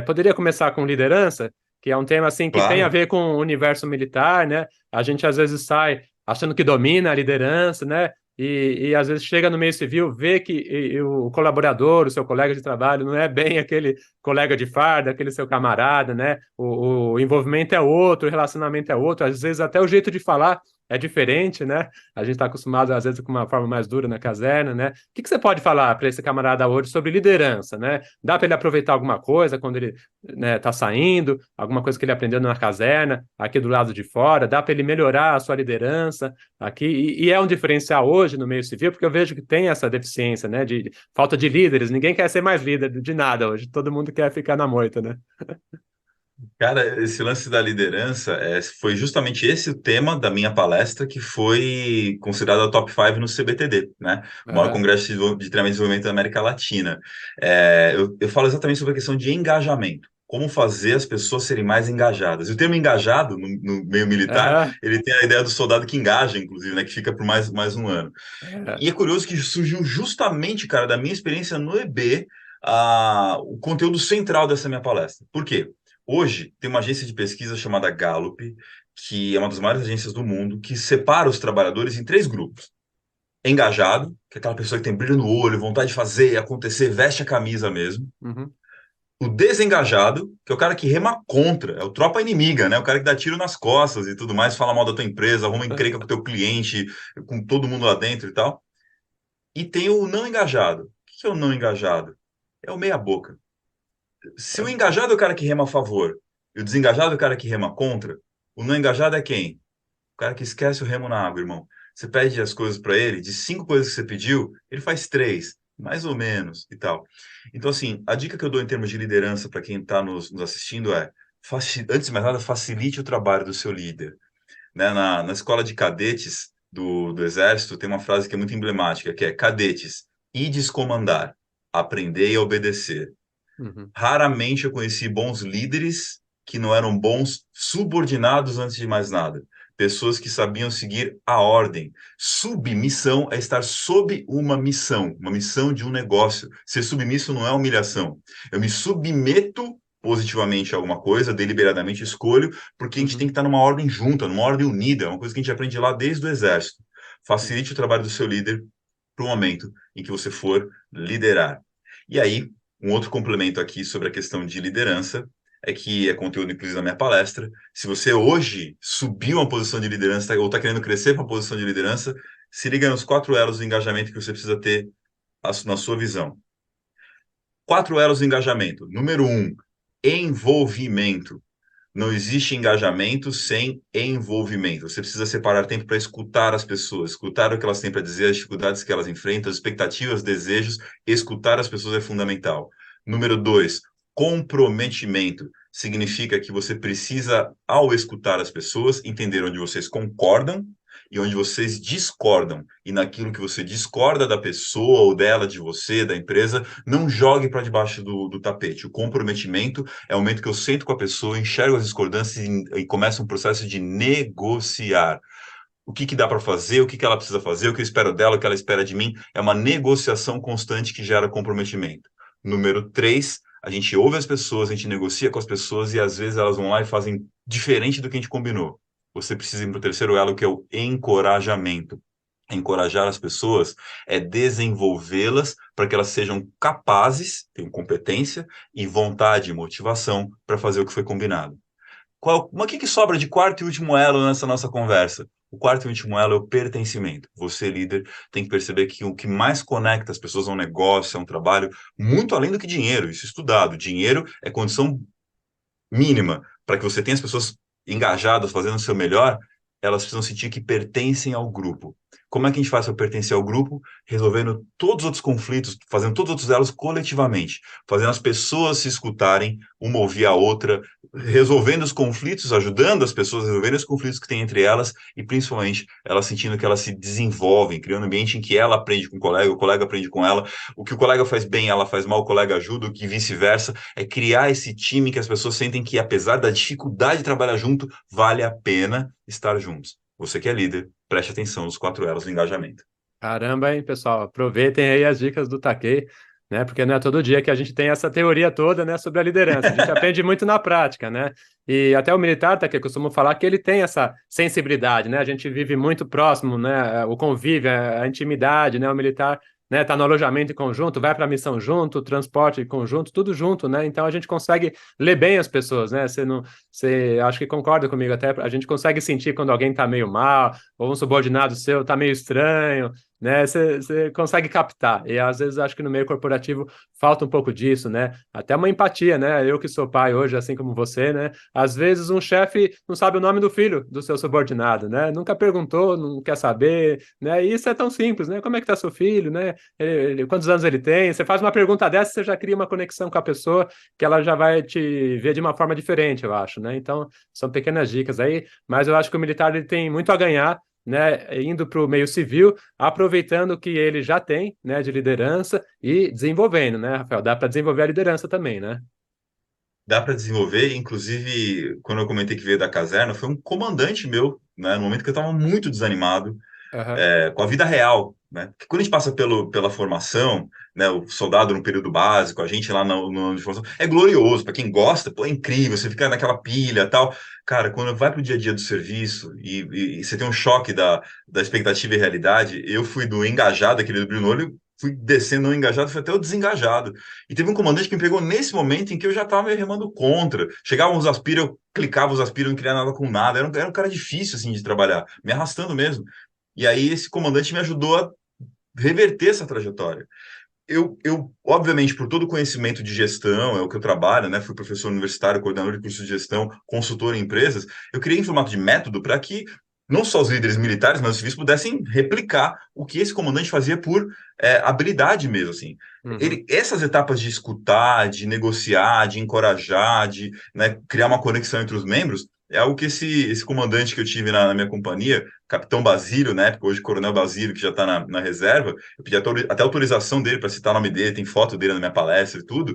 Poderia começar com liderança, que é um tema assim que tem a Claro. ver com o universo militar, né? A gente às vezes sai achando que domina a liderança, né? E às vezes chega no meio civil, vê que o colaborador, o seu colega de trabalho, não é bem aquele colega de farda, aquele seu camarada, né? O envolvimento é outro, o relacionamento é outro, às vezes até o jeito de falar é diferente, né? A gente está acostumado, às vezes, com uma forma mais dura na caserna, né? O que você pode falar para esse camarada hoje sobre liderança, né? Dá para ele aproveitar alguma coisa quando ele, né, tá saindo, alguma coisa que ele aprendeu na caserna, aqui do lado de fora, dá para ele melhorar a sua liderança aqui, e é um diferencial hoje no meio civil, porque eu vejo que tem essa deficiência, né, de falta de líderes, ninguém quer ser mais líder de nada hoje, todo mundo quer ficar na moita, né? Cara, esse lance da liderança foi justamente esse o tema da minha palestra, que foi considerado a top 5 no CBTD, né? O maior Aham, congresso de treinamento e desenvolvimento da América Latina. Eu falo exatamente sobre a questão de engajamento. Como fazer as pessoas serem mais engajadas. E o termo engajado, no meio militar, aham, ele tem a ideia do soldado que engaja, inclusive, né? Que fica por mais um ano. aham, E é curioso que surgiu justamente, cara, da minha experiência no EB, o conteúdo central dessa minha palestra. Por quê? Hoje tem uma agência de pesquisa chamada Gallup, que é uma das maiores agências do mundo, que separa os trabalhadores em três grupos. Engajado, que é aquela pessoa que tem brilho no olho, vontade de fazer, acontecer, veste a camisa mesmo. uhum, O desengajado, que é o cara que rema contra, é o tropa inimiga, né? O cara que dá tiro nas costas e tudo mais, fala mal da tua empresa, arruma encrenca com o teu cliente, com todo mundo lá dentro e tal. E tem o não engajado. O que é o não engajado? É o meia boca. Se o engajado é o cara que rema a favor e o desengajado é o cara que rema contra, o não engajado é quem? O cara que esquece o remo na água, irmão. Você pede as coisas para ele, de 5 coisas que você pediu, ele faz 3, mais ou menos, e tal. Então, assim, a dica que eu dou em termos de liderança para quem está nos assistindo é, antes de mais nada, facilite o trabalho do seu líder. Né? Na escola de cadetes do Exército, tem uma frase que é muito emblemática, que é: cadetes, ides comandar, aprender e obedecer. Uhum, Raramente eu conheci bons líderes que não eram bons subordinados antes de mais nada. Pessoas que sabiam seguir a ordem. Submissão é estar sob uma missão de um negócio. Ser submisso não é humilhação. Eu me submeto positivamente a alguma coisa, deliberadamente escolho, porque a gente tem uhum, que estar numa ordem junta, numa ordem unida. É uma coisa que a gente aprende lá desde o Exército. sim. Facilite o trabalho do seu líder para o momento em que você for liderar. E aí, um outro complemento aqui sobre a questão de liderança é que é conteúdo, inclusive, da minha palestra. Se você hoje subiu uma posição de liderança ou está querendo crescer para uma posição de liderança, se liga nos 4 elos de engajamento que você precisa ter na sua visão. 4 elos de engajamento. Número 1, envolvimento. Não existe engajamento sem envolvimento. Você precisa separar tempo para escutar as pessoas, escutar o que elas têm para dizer, as dificuldades que elas enfrentam, as expectativas, desejos. Escutar as pessoas é fundamental. Número 2, comprometimento. Significa que você precisa, ao escutar as pessoas, entender onde vocês concordam e onde vocês discordam. E naquilo que você discorda da pessoa ou dela, de você, da empresa, não jogue para debaixo do tapete. O comprometimento é o momento que eu sento com a pessoa, enxergo as discordâncias e começa um processo de negociar. O que dá para fazer, o que ela precisa fazer, o que eu espero dela, o que ela espera de mim. É uma negociação constante que gera comprometimento. Número 3, a gente ouve as pessoas, a gente negocia com as pessoas e às vezes elas vão lá e fazem diferente do que a gente combinou. Você precisa ir para o terceiro elo, que é o encorajamento. Encorajar as pessoas é desenvolvê-las para que elas sejam capazes, tenham competência e vontade e motivação para fazer o que foi combinado. Mas o que sobra de quarto e último elo nessa nossa conversa? O quarto e último elo é o pertencimento. Você, líder, tem que perceber que o que mais conecta as pessoas a um negócio, a um trabalho, muito além do que dinheiro, isso é estudado. Dinheiro é condição mínima para que você tenha as pessoas engajadas, fazendo o seu melhor, elas precisam sentir que pertencem ao grupo. Como é que a gente faz para pertencer ao grupo? Resolvendo todos os outros conflitos, fazendo todos os outros elos coletivamente, fazendo as pessoas se escutarem, uma ouvir a outra, resolvendo os conflitos, ajudando as pessoas a resolverem os conflitos que tem entre elas e, principalmente, elas sentindo que elas se desenvolvem, criando um ambiente em que ela aprende com o colega aprende com ela, o que o colega faz bem, ela faz mal, o colega ajuda, o que vice-versa. É criar esse time que as pessoas sentem que, apesar da dificuldade de trabalhar junto, vale a pena estar juntos. Você que é líder, preste atenção nos 4 elos do engajamento. Caramba, hein, pessoal? Aproveitem aí as dicas do Takei, né? Porque não é todo dia que a gente tem essa teoria toda, né, sobre a liderança. A gente aprende muito na prática, né? E até o militar, Takei, costuma falar que ele tem essa sensibilidade, né? A gente vive muito próximo, né? O convívio, a intimidade, né? O militar, né, tá no alojamento em conjunto, vai para a missão junto, transporte em conjunto, tudo junto, né? Então a gente consegue ler bem as pessoas, né? Você não, você acho que concorda comigo até, a gente consegue sentir quando alguém tá meio mal, ou um subordinado seu tá meio estranho, né? Você consegue captar. E às vezes acho que no meio corporativo falta um pouco disso, né? Até uma empatia, né? Eu que sou pai hoje, assim como você, né? Às vezes um chefe não sabe o nome do filho do seu subordinado, né? Nunca perguntou, não quer saber, né? E isso é tão simples, né? Como é que tá seu filho, né? Quantos anos ele tem? Você faz uma pergunta dessa, você já cria uma conexão com a pessoa que ela já vai te ver de uma forma diferente, eu acho, né? Então, são pequenas dicas aí, mas eu acho que o militar ele tem muito a ganhar, né, indo para o meio civil, aproveitando o que ele já tem, né, de liderança e desenvolvendo, né, Rafael? Dá para desenvolver a liderança também, né? Dá para desenvolver, inclusive, quando eu comentei que veio da caserna, foi um comandante meu, né, no momento que eu estava muito desanimado, Aham. com a vida real, né? Porque quando a gente passa pela formação, né, o soldado no período básico, a gente lá no ano de formação, é glorioso, para quem gosta, pô, é incrível, você fica naquela pilha tal. Cara, quando vai pro dia a dia do serviço e você tem um choque da expectativa e realidade, eu fui do engajado, aquele do brilho no olho, fui descendo no engajado, fui até o desengajado. E teve um comandante que me pegou nesse momento em que eu já estava meio remando contra. Chegavam os aspira, eu clicava os aspira, eu não queria nada com nada. Era um cara difícil, assim, de trabalhar, me arrastando mesmo. E aí esse comandante me ajudou a reverter essa trajetória. obviamente, por todo o conhecimento de gestão, é o que eu trabalho, né? Fui professor universitário, coordenador de curso de gestão, consultor em empresas. Eu criei em formato de método para que não só os líderes militares, mas os civis pudessem replicar o que esse comandante fazia por habilidade mesmo, assim. Uhum. Essas etapas de escutar, de negociar, de encorajar, de, né, criar uma conexão entre os membros, é algo que esse comandante que eu tive na minha companhia, Capitão Basílio, né, porque hoje Coronel Basílio, que já está na reserva, eu pedi até autorização dele para citar o nome dele, tem foto dele na minha palestra e tudo.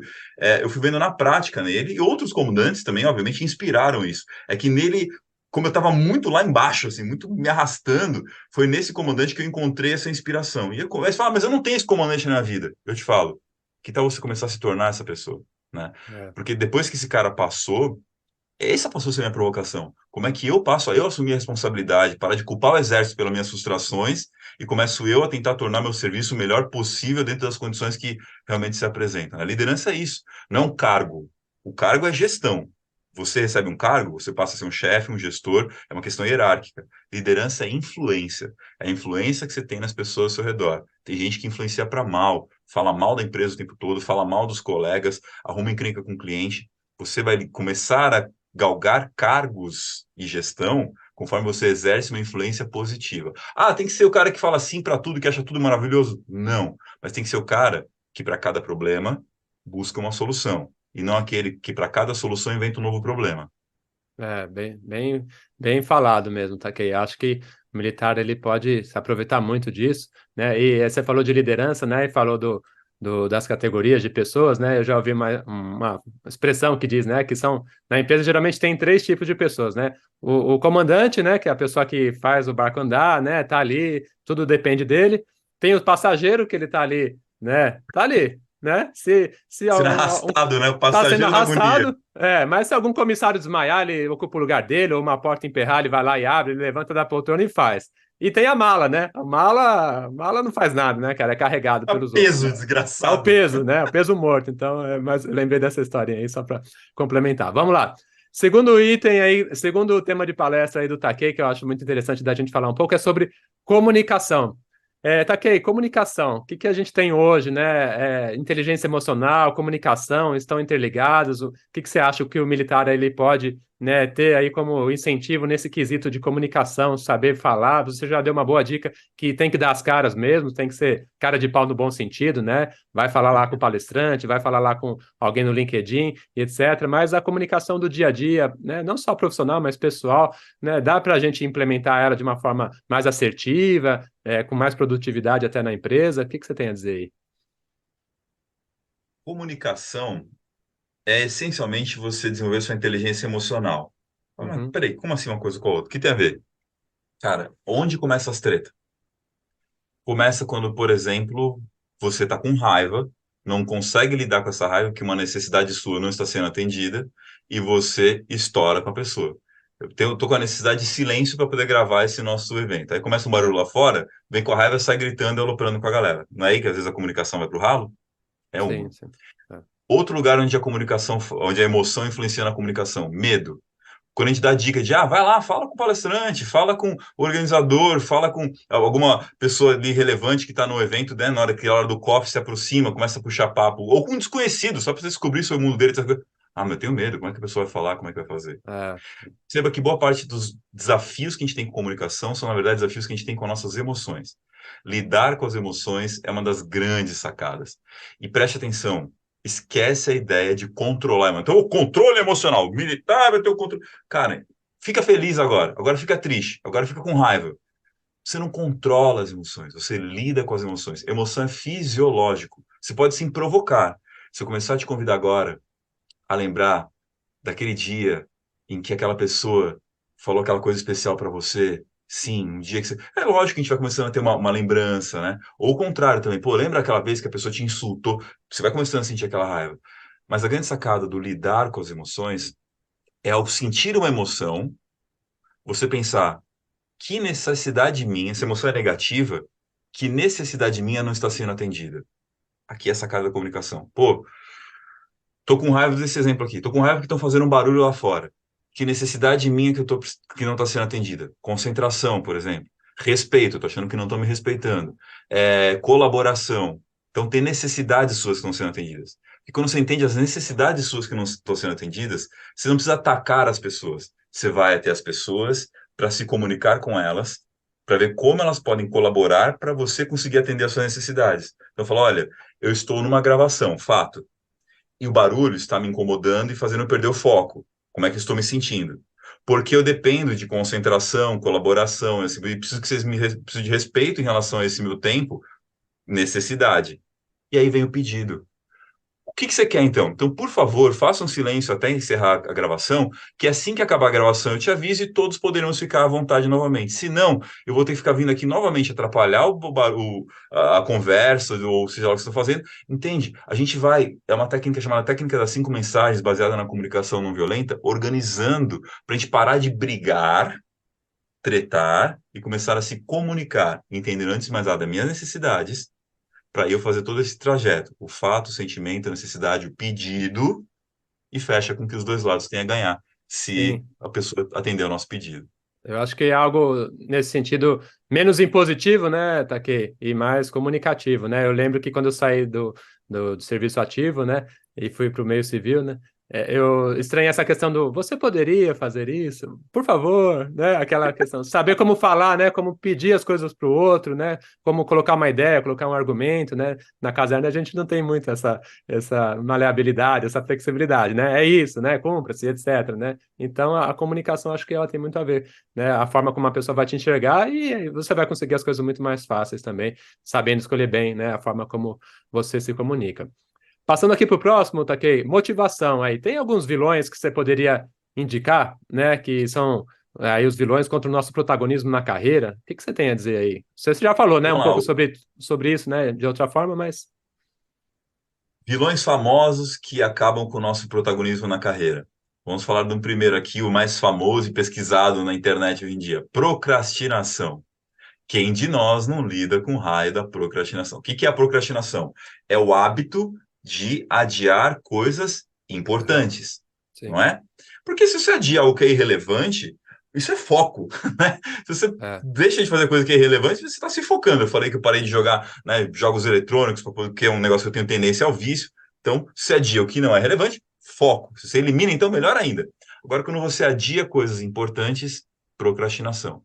Eu fui vendo na prática nele, e outros comandantes também, obviamente, inspiraram isso. É que nele, como eu estava muito lá embaixo, assim, muito me arrastando, foi nesse comandante que eu encontrei essa inspiração. E eu começo a falar, mas eu não tenho esse comandante na minha vida. Eu te falo, que tal você começar a se tornar essa pessoa, né? É. Porque depois que esse cara passou, essa passou a ser a minha provocação. Como é que eu passo a eu assumir a responsabilidade, parar de culpar o exército pelas minhas frustrações e começo eu a tentar tornar meu serviço o melhor possível dentro das condições que realmente se apresentam. A liderança é isso, não é um cargo. O cargo é gestão. Você recebe um cargo, você passa a ser um chefe, um gestor, é uma questão hierárquica. Liderança é influência. É a influência que você tem nas pessoas ao seu redor. Tem gente que influencia para mal, fala mal da empresa o tempo todo, fala mal dos colegas, arruma encrenca com o cliente. Você vai começar a galgar cargos e gestão conforme você exerce uma influência positiva. Ah, tem que ser o cara que fala sim para tudo, que acha tudo maravilhoso? Não. Mas tem que ser o cara que, para cada problema, busca uma solução. E não aquele que, para cada solução, inventa um novo problema. É, bem falado mesmo, Takei. Acho que o militar ele pode se aproveitar muito disso, né? E você falou de liderança, né? E falou das categorias de pessoas, né? Eu já ouvi uma expressão que diz, né? Que são na empresa geralmente tem três tipos de pessoas, né? O comandante, né? Que é a pessoa que faz o barco andar, né? Tá ali, tudo depende dele. Tem o passageiro que ele tá ali, né? Tá ali, né? Se Sendo um, arrastado, né? O tá sendo passageiro na agonia. arrastado, mas se algum comissário desmaiar, ele ocupa o lugar dele, ou uma porta emperrar, ele vai lá e abre, ele levanta da poltrona e faz. E tem a mala, né? A mala não faz nada, né, cara? É carregado A pelos outros, peso, né? É o desgraçado. peso, né? O peso morto. Então, mas eu lembrei dessa historinha aí só para complementar. Vamos lá. Segundo item aí, segundo tema de palestra aí do Takei, que eu acho muito interessante da gente falar um pouco, é sobre comunicação. Takei, comunicação. O que a gente tem hoje, né? Inteligência emocional, comunicação estão interligados. O que você acha que o militar ele pode, né, ter aí como incentivo nesse quesito de comunicação, saber falar? Você já deu uma boa dica que tem que dar as caras mesmo, tem que ser cara de pau no bom sentido, né? Vai falar lá com o palestrante, vai falar lá com alguém no LinkedIn, etc. Mas a comunicação do dia a dia, né, não só profissional, mas pessoal, né, dá para a gente implementar ela de uma forma mais assertiva, com mais produtividade até na empresa. O que você tem a dizer aí? Comunicação é essencialmente você desenvolver sua inteligência emocional. Ah, mas Uhum, peraí, como assim uma coisa com a outra? O que tem a ver? Cara, onde começa as tretas? Começa quando, por exemplo, você está com raiva, não consegue lidar com essa raiva, que uma necessidade sua não está sendo atendida, e você estoura com a pessoa. Tô com a necessidade de silêncio para poder gravar esse nosso evento. Aí começa um barulho lá fora, vem com a raiva, sai gritando e aloprando com a galera. Não é aí que às vezes a comunicação vai pro ralo? É uma. sim, sim. É. Outro lugar onde a comunicação, onde a emoção influencia na comunicação, medo. Quando a gente dá dica de, vai lá, fala com o palestrante, fala com o organizador, fala com alguma pessoa ali relevante que está no evento, né, na hora que a hora do coffee se aproxima, começa a puxar papo, ou com um desconhecido, só para você descobrir sobre o mundo dele. Ah, mas eu tenho medo, como é que a pessoa vai falar, como é que vai fazer? É. Perceba que boa parte dos desafios que a gente tem com comunicação são, na verdade, desafios que a gente tem com nossas emoções. Lidar com as emoções é uma das grandes sacadas. E preste atenção, esquece a ideia de controlar. Então, o controle emocional, o militar vai ter o controle. Cara, fica feliz agora fica triste, agora fica com raiva. Você não controla as emoções, você lida com as emoções. Emoção é fisiológico. Você pode sim provocar. Se eu começar a te convidar agora a lembrar daquele dia em que aquela pessoa falou aquela coisa especial para você. Sim, um dia que você. É lógico que a gente vai começando a ter uma lembrança, né? Ou o contrário também. Pô, lembra aquela vez que a pessoa te insultou? Você vai começando a sentir aquela raiva. Mas a grande sacada do lidar com as emoções é ao sentir uma emoção, você pensar que necessidade minha, essa emoção é negativa, que necessidade minha não está sendo atendida. Aqui é a sacada da comunicação. Pô, tô com raiva desse exemplo aqui. Tô com raiva que estão fazendo um barulho lá fora. Que necessidade minha que não está sendo atendida? Concentração, por exemplo. Respeito, tô achando que não estão me respeitando. Colaboração. Então, tem necessidades suas que não sendo atendidas. E quando você entende as necessidades suas que não estão sendo atendidas, você não precisa atacar as pessoas. Você vai até as pessoas para se comunicar com elas, para ver como elas podem colaborar para você conseguir atender as suas necessidades. Então, fala, olha, eu estou numa gravação, fato, e o barulho está me incomodando e fazendo eu perder o foco. Como é que eu estou me sentindo? Porque eu dependo de concentração, colaboração, e preciso que vocês preciso de respeito em relação a esse meu tempo, necessidade. E aí vem o pedido. O que que você quer então? Então, por favor, faça um silêncio até encerrar a gravação, que assim que acabar a gravação eu te aviso e todos poderemos ficar à vontade novamente. Se não, eu vou ter que ficar vindo aqui novamente atrapalhar a conversa, ou seja lá o que você está fazendo. Entende? A gente vai, é uma técnica chamada técnica das 5 mensagens, baseada na comunicação não violenta, organizando para a gente parar de brigar, tretar e começar a se comunicar, entendendo antes de mais nada as minhas necessidades para eu fazer todo esse trajeto, o fato, o sentimento, a necessidade, o pedido, e fecha com que os dois lados tenham a ganhar, se Sim. a pessoa atender ao nosso pedido. Eu acho que é algo nesse sentido menos impositivo, né, Take, e mais comunicativo, né? Eu lembro que quando eu saí do serviço ativo, né, e fui para o meio civil, né, eu estranhei essa questão do você poderia fazer isso? Por favor, né? Aquela questão, saber como falar, né? Como pedir as coisas para o outro, né? Como colocar uma ideia, colocar um argumento, né? Na caserna a gente não tem muito essa maleabilidade, essa flexibilidade, né? É isso, né? Cumpra-se, etc, né? Então a comunicação acho que ela tem muito a ver, né? A forma como a pessoa vai te enxergar e aí você vai conseguir as coisas muito mais fáceis também, sabendo escolher bem, né? A forma como você se comunica. Passando aqui para o próximo, Takei, motivação aí. Tem alguns vilões que você poderia indicar, né? Que são aí os vilões contra o nosso protagonismo na carreira. O que que você tem a dizer aí? Você já falou, né? Um Vamos pouco lá, sobre isso, né? De outra forma, mas vilões famosos que acabam com o nosso protagonismo na carreira. Vamos falar de um primeiro aqui, o mais famoso e pesquisado na internet hoje em dia, procrastinação. Quem de nós não lida com o raio da procrastinação? O que que é a procrastinação? É o hábito de adiar coisas legal. importantes, não Sim. é? Porque se você adia algo que é irrelevante, isso é foco, né? Se você É, deixa de fazer coisa que é irrelevante, você está se focando. Eu falei que eu parei de jogar, né, jogos eletrônicos, porque é um negócio que eu tenho tendência ao vício. Então, se adia o que não é relevante, foco. Se você elimina, então, melhor ainda. Agora, quando você adia coisas importantes, procrastinação.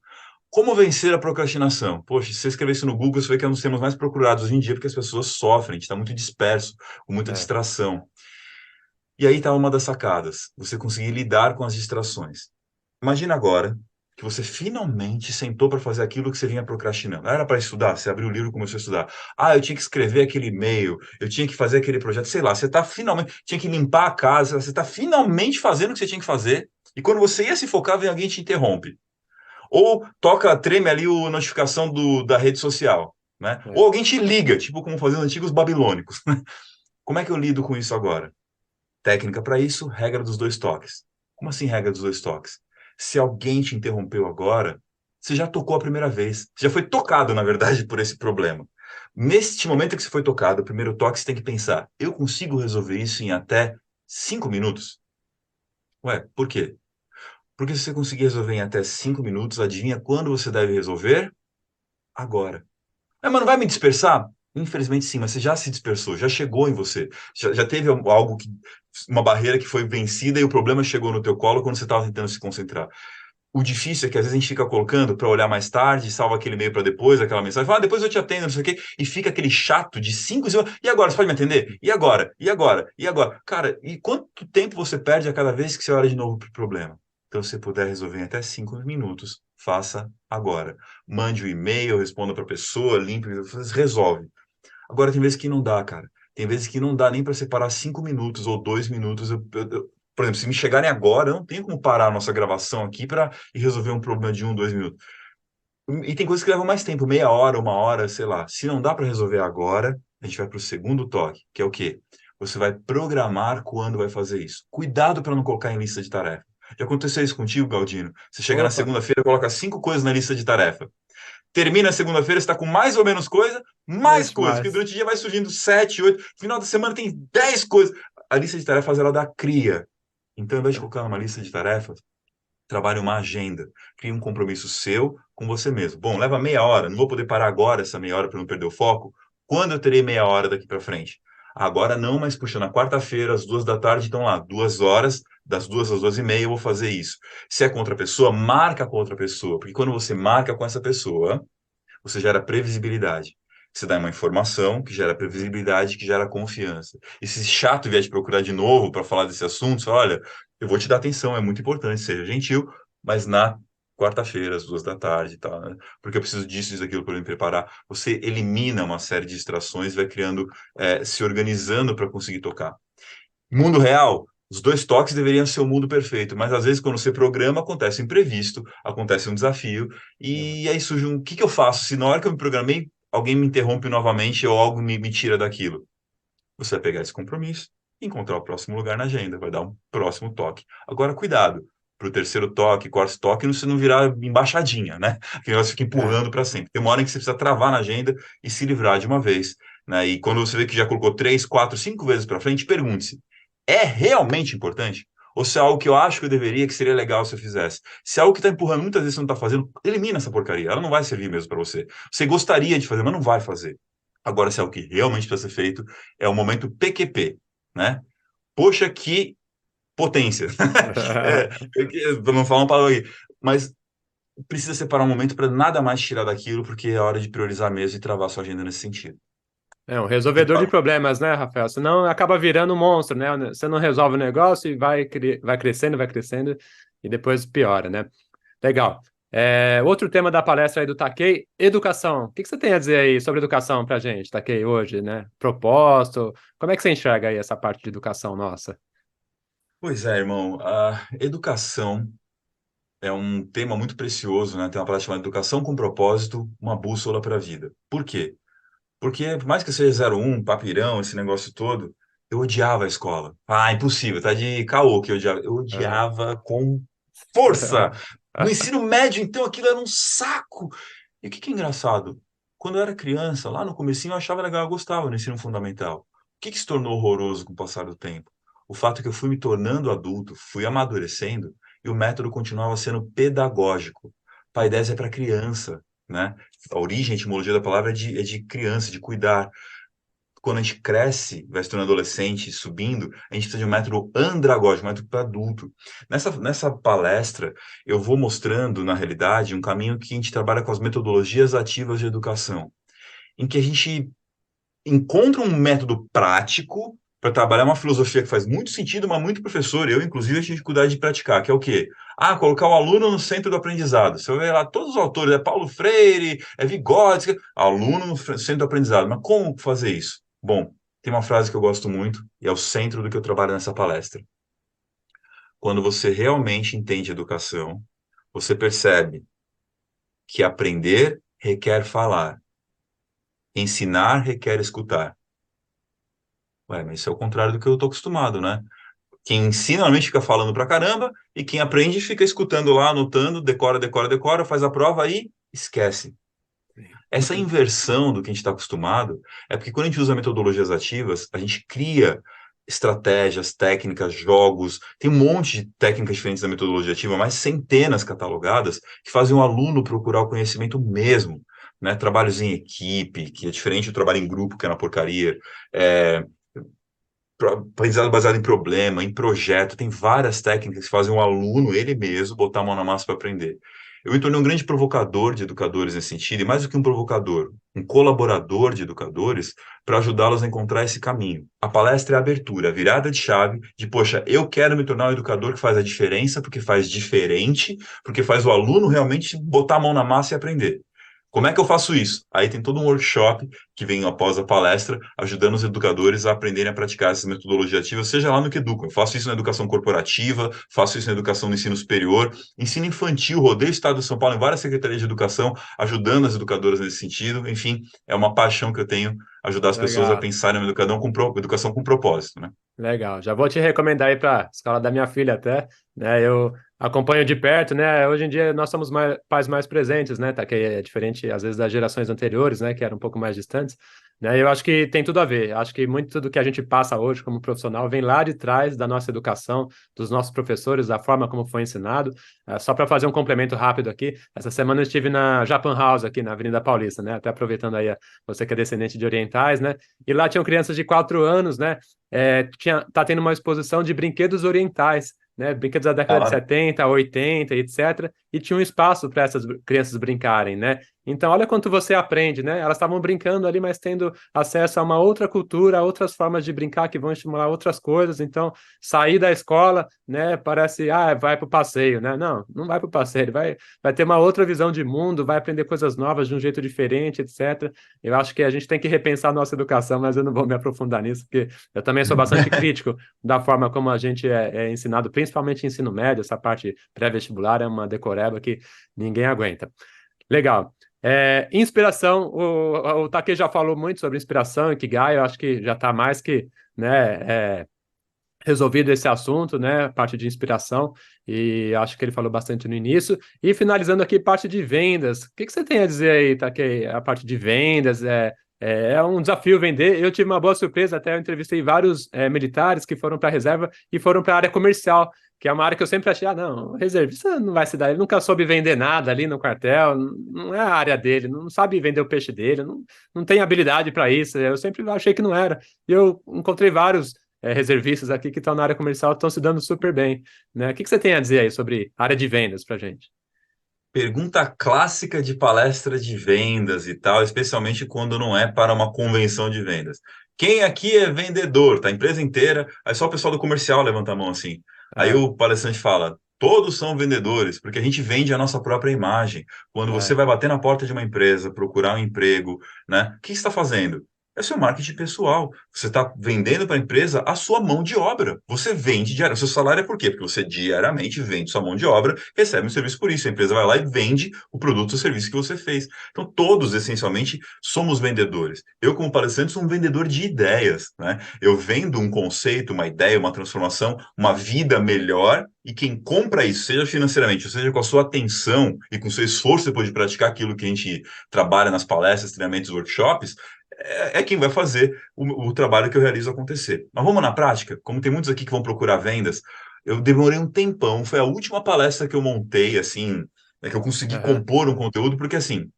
Como vencer a procrastinação? Poxa, se você escrever isso no Google, você vê que é um dos temas mais procurados hoje em dia, porque as pessoas sofrem, a gente está muito disperso, com muita é, distração. E aí está uma das sacadas, você conseguir lidar com as distrações. Imagina agora que você finalmente sentou para fazer aquilo que você vinha procrastinando. Ah, era para estudar, você abriu o livro e começou a estudar. Ah, eu tinha que escrever aquele e-mail, eu tinha que fazer aquele projeto, sei lá, você está finalmente, tinha que limpar a casa, você está finalmente fazendo o que você tinha que fazer, e quando você ia se focar, vem alguém e te interrompe. Ou toca, treme ali a notificação da rede social, né? Ou é. alguém te liga, tipo como faziam os antigos babilônicos. Como é que eu lido com isso agora? Técnica para isso, regra dos 2 toques. Como assim regra dos 2 toques? Se alguém te interrompeu agora, você já tocou a primeira vez. Você já foi tocado, na verdade, por esse problema. Neste momento que você foi tocado, o primeiro toque, você tem que pensar: eu consigo resolver isso em até 5 minutos? Ué, por quê? Porque se você conseguir resolver em até 5 minutos, adivinha quando você deve resolver? Agora. Mas não vai me dispersar? Infelizmente sim, mas você já se dispersou, já chegou em você. Já teve algo uma barreira que foi vencida e o problema chegou no teu colo quando você estava tentando se concentrar. O difícil é que às vezes a gente fica colocando para olhar mais tarde, salva aquele e-mail para depois, aquela mensagem, fala, depois eu te atendo, não sei o quê, e fica aquele chato de 5 segundos. E agora, você pode me atender? E agora? E agora? E agora? Cara, e quanto tempo você perde a cada vez que você olha de novo para o problema? Então, se você puder resolver em até 5 minutos, faça agora. Mande o e-mail, responda para a pessoa, limpe, resolve. Agora, tem vezes que não dá, cara. Tem vezes que não dá nem para separar 5 minutos ou 2 minutos. Por exemplo, se me chegarem agora, eu não tenho como parar a nossa gravação aqui para resolver um problema de 2 minutos. E tem coisas que levam mais tempo, meia hora, 1 hora, sei lá. Se não dá para resolver agora, a gente vai para o segundo toque, que é o quê? Você vai programar quando vai fazer isso. Cuidado para não colocar em lista de tarefa. Já aconteceu isso contigo, Galdino? Você chega na Opa, segunda-feira, coloca 5 coisas na lista de tarefa. Termina a segunda-feira, você está com mais ou menos coisa, mais ixi, coisas, porque mas durante o dia vai surgindo 7, 8, final da semana tem 10 coisas. A lista de tarefas, ela dá cria. Então, ao invés de colocar numa lista de tarefas, trabalhe uma agenda. Crie um compromisso seu com você mesmo. Bom, leva meia hora, não vou poder parar agora essa meia hora para não perder o foco. Quando eu terei meia hora daqui para frente? Agora não, mas puxa, na quarta-feira, às 2 da tarde, então lá, 2 horas, das 2 às 2h30 eu vou fazer isso. Se é com outra pessoa, marca com outra pessoa, porque quando você marca com essa pessoa, você gera previsibilidade. Você dá uma informação que gera previsibilidade, que gera confiança. E se chato vier te procurar de novo para falar desse assunto, você, olha, eu vou te dar atenção, é muito importante, seja gentil, mas na quarta-feira, às 2 da tarde, tá, né? Porque eu preciso disso, disso, daquilo para me preparar. Você elimina uma série de distrações, vai criando, se organizando para conseguir tocar. Mundo real, os dois toques deveriam ser o mundo perfeito, mas às vezes quando você programa, acontece um imprevisto, acontece um desafio, e aí surge um, o que que eu faço se na hora que eu me programei, alguém me interrompe novamente ou algo me tira daquilo? Você vai pegar esse compromisso, encontrar o próximo lugar na agenda, vai dar um próximo toque. Agora, cuidado, para o terceiro toque, quarto toque, você não virar embaixadinha, né? Que você fica É. empurrando para sempre. Tem uma hora em que você precisa travar na agenda e se livrar de uma vez, né? E quando você vê que já colocou 3, 4, 5 vezes para frente, pergunte-se: é realmente importante? Ou se é algo que eu acho que eu deveria, que seria legal se eu fizesse? Se é algo que está empurrando, muitas vezes você não está fazendo, elimina essa porcaria. Ela não vai servir mesmo para você. Você gostaria de fazer, mas não vai fazer. Agora, se é algo que realmente precisa ser feito, é o momento PQP, né? Poxa, que potência. Para não falar uma palavra aí. Mas precisa separar um momento para nada mais tirar daquilo, porque é hora de priorizar mesmo e travar sua agenda nesse sentido. É um resolvedor de problemas, né, Rafael? Senão acaba virando um monstro, né? Você não resolve o negócio e vai crescendo e depois piora, né? Legal. Outro tema da palestra aí do Takei, educação. O que você tem a dizer aí sobre educação pra gente, Takei, hoje, né? Propósito. Como é que você enxerga aí essa parte de educação nossa? Pois é, irmão. A educação é um tema muito precioso, né? Tem uma palavra chamada Educação com Propósito, uma bússola para a vida. Por quê? Porque, por mais que eu seja 01, papirão, esse negócio todo, eu odiava a escola. Ah, impossível, tá de caô que eu odiava. Eu Aham. odiava com força. No ensino médio, então, aquilo era um saco. E o que que é engraçado? Quando eu era criança, lá no comecinho, eu achava legal, eu gostava do ensino fundamental. O que que se tornou horroroso com o passar do tempo? O fato é que eu fui me tornando adulto, fui amadurecendo, e o método continuava sendo pedagógico. Pai 10 é para criança, né? A origem, a etimologia da palavra é de criança, de cuidar. Quando a gente cresce, vai se tornando adolescente, subindo, a gente precisa de um método andragógico, um método para adulto. Nessa palestra, eu vou mostrando, na realidade, um caminho que a gente trabalha com as metodologias ativas de educação, em que a gente encontra um método prático para trabalhar uma filosofia que faz muito sentido, mas muito professor, eu inclusive, tive dificuldade de praticar, que é o quê? Ah, colocar o aluno no centro do aprendizado. Você vai ver lá todos os autores, é Paulo Freire, é Vygotsky, aluno no centro do aprendizado. Mas como fazer isso? Bom, tem uma frase que eu gosto muito e é o centro do que eu trabalho nessa palestra. Quando você realmente entende educação, você percebe que aprender requer falar, ensinar requer escutar. Ué, mas isso é o contrário do que eu estou acostumado, né? Quem ensina normalmente fica falando pra caramba e quem aprende fica escutando lá, anotando, decora, decora, decora, faz a prova e esquece. Essa inversão do que a gente está acostumado é porque quando a gente usa metodologias ativas, a gente cria estratégias, técnicas, jogos, tem um monte de técnicas diferentes da metodologia ativa, mais centenas catalogadas, que fazem o aluno procurar o conhecimento mesmo, né? Trabalhos em equipe, que é diferente do trabalho em grupo, que é na porcaria, é, aprendizado baseado em problema, em projeto, tem várias técnicas que fazem o aluno, ele mesmo, botar a mão na massa para aprender. Eu me tornei um grande provocador de educadores nesse sentido, e mais do que um provocador, um colaborador de educadores para ajudá-los a encontrar esse caminho. A palestra é a abertura, a virada de chave de, poxa, eu quero me tornar um educador que faz a diferença, porque faz diferente, porque faz o aluno realmente botar a mão na massa e aprender. Como é que eu faço isso? Aí tem todo um workshop que vem após a palestra, ajudando os educadores a aprenderem a praticar essas metodologias ativas, seja lá no que educam. Eu faço isso na educação corporativa, faço isso na educação no ensino superior, ensino infantil, rodeio o estado de São Paulo em várias secretarias de educação, ajudando as educadoras nesse sentido. Enfim, é uma paixão que eu tenho, ajudar as pessoas a Legal. pensarem na educação com propósito, né? Legal, já vou te recomendar aí para a escola da minha filha até, né? Eu acompanho de perto, né? Hoje em dia nós somos pais mais presentes, né? Tá que é diferente às vezes das gerações anteriores, né? Que eram um pouco mais distantes, Né? Eu acho que tem tudo a ver. Acho que muito do que a gente passa hoje como profissional vem lá de trás da nossa educação, dos nossos professores, da forma como foi ensinado. Só para fazer um complemento rápido aqui, essa semana eu estive na Japan House, aqui na Avenida Paulista, né? Até aproveitando aí você que é descendente de orientais, né? E lá tinham crianças de 4 anos, né? Tá tendo uma exposição de brinquedos orientais. Né, brinquedos da década de Cara, 70, 80, etc. E tinha um espaço para essas crianças brincarem, né? Então, olha quanto você aprende, né? Elas estavam brincando ali, mas tendo acesso a uma outra cultura, a outras formas de brincar que vão estimular outras coisas. Então, sair da escola, né? Parece, vai para o passeio, né? Não, não vai para o passeio. Ele vai ter uma outra visão de mundo, vai aprender coisas novas de um jeito diferente, etc. Eu acho que a gente tem que repensar a nossa educação, mas eu não vou me aprofundar nisso, porque eu também sou bastante crítico da forma como a gente é ensinado, principalmente ensino médio, essa parte pré-vestibular é uma decoreba que ninguém aguenta. Legal. Inspiração, o Take já falou muito sobre inspiração e Ikigai, eu acho que já está mais que, né, resolvido esse assunto, né, parte de inspiração, e acho que ele falou bastante no início. E finalizando aqui, parte de vendas. O que você tem a dizer aí, Take? A parte de vendas é um desafio vender. Eu tive uma boa surpresa, até eu entrevistei vários militares que foram para a reserva e foram para a área comercial, que é uma área que eu sempre achei, não, o reservista não vai se dar, ele nunca soube vender nada ali no quartel, não é a área dele, não sabe vender o peixe dele, não tem habilidade para isso, eu sempre achei que não era. E eu encontrei vários reservistas aqui que estão na área comercial, estão se dando super bem, né? O que você tem a dizer aí sobre área de vendas para gente? pergunta clássica de palestra de vendas e tal, especialmente quando não é para uma convenção de vendas. Quem aqui é vendedor? Tá a empresa inteira, aí só o pessoal do comercial levanta a mão assim. Aí É, o palestrante fala: todos são vendedores, porque a gente vende a nossa própria imagem. Quando você é, vai bater na porta de uma empresa, procurar um emprego, né? O que você está fazendo? É seu marketing pessoal. Você está vendendo para a empresa a sua mão de obra. Você vende diariamente. O seu salário é por quê? Porque você diariamente vende sua mão de obra, recebe um serviço por isso. A empresa vai lá e vende o produto ou serviço que você fez. Então, todos, essencialmente, somos vendedores. Eu, como palestrante, sou um vendedor de ideias, né? Eu vendo um conceito, uma ideia, uma transformação, uma vida melhor, e quem compra isso, seja financeiramente, ou seja com a sua atenção e com o seu esforço depois de praticar aquilo que a gente trabalha nas palestras, treinamentos, workshops, é quem vai fazer o trabalho que eu realizo acontecer. Mas vamos na prática? Como tem muitos aqui que vão procurar vendas, eu demorei um tempão, foi a última palestra que eu montei, assim, que eu consegui aham, compor um conteúdo, porque assim,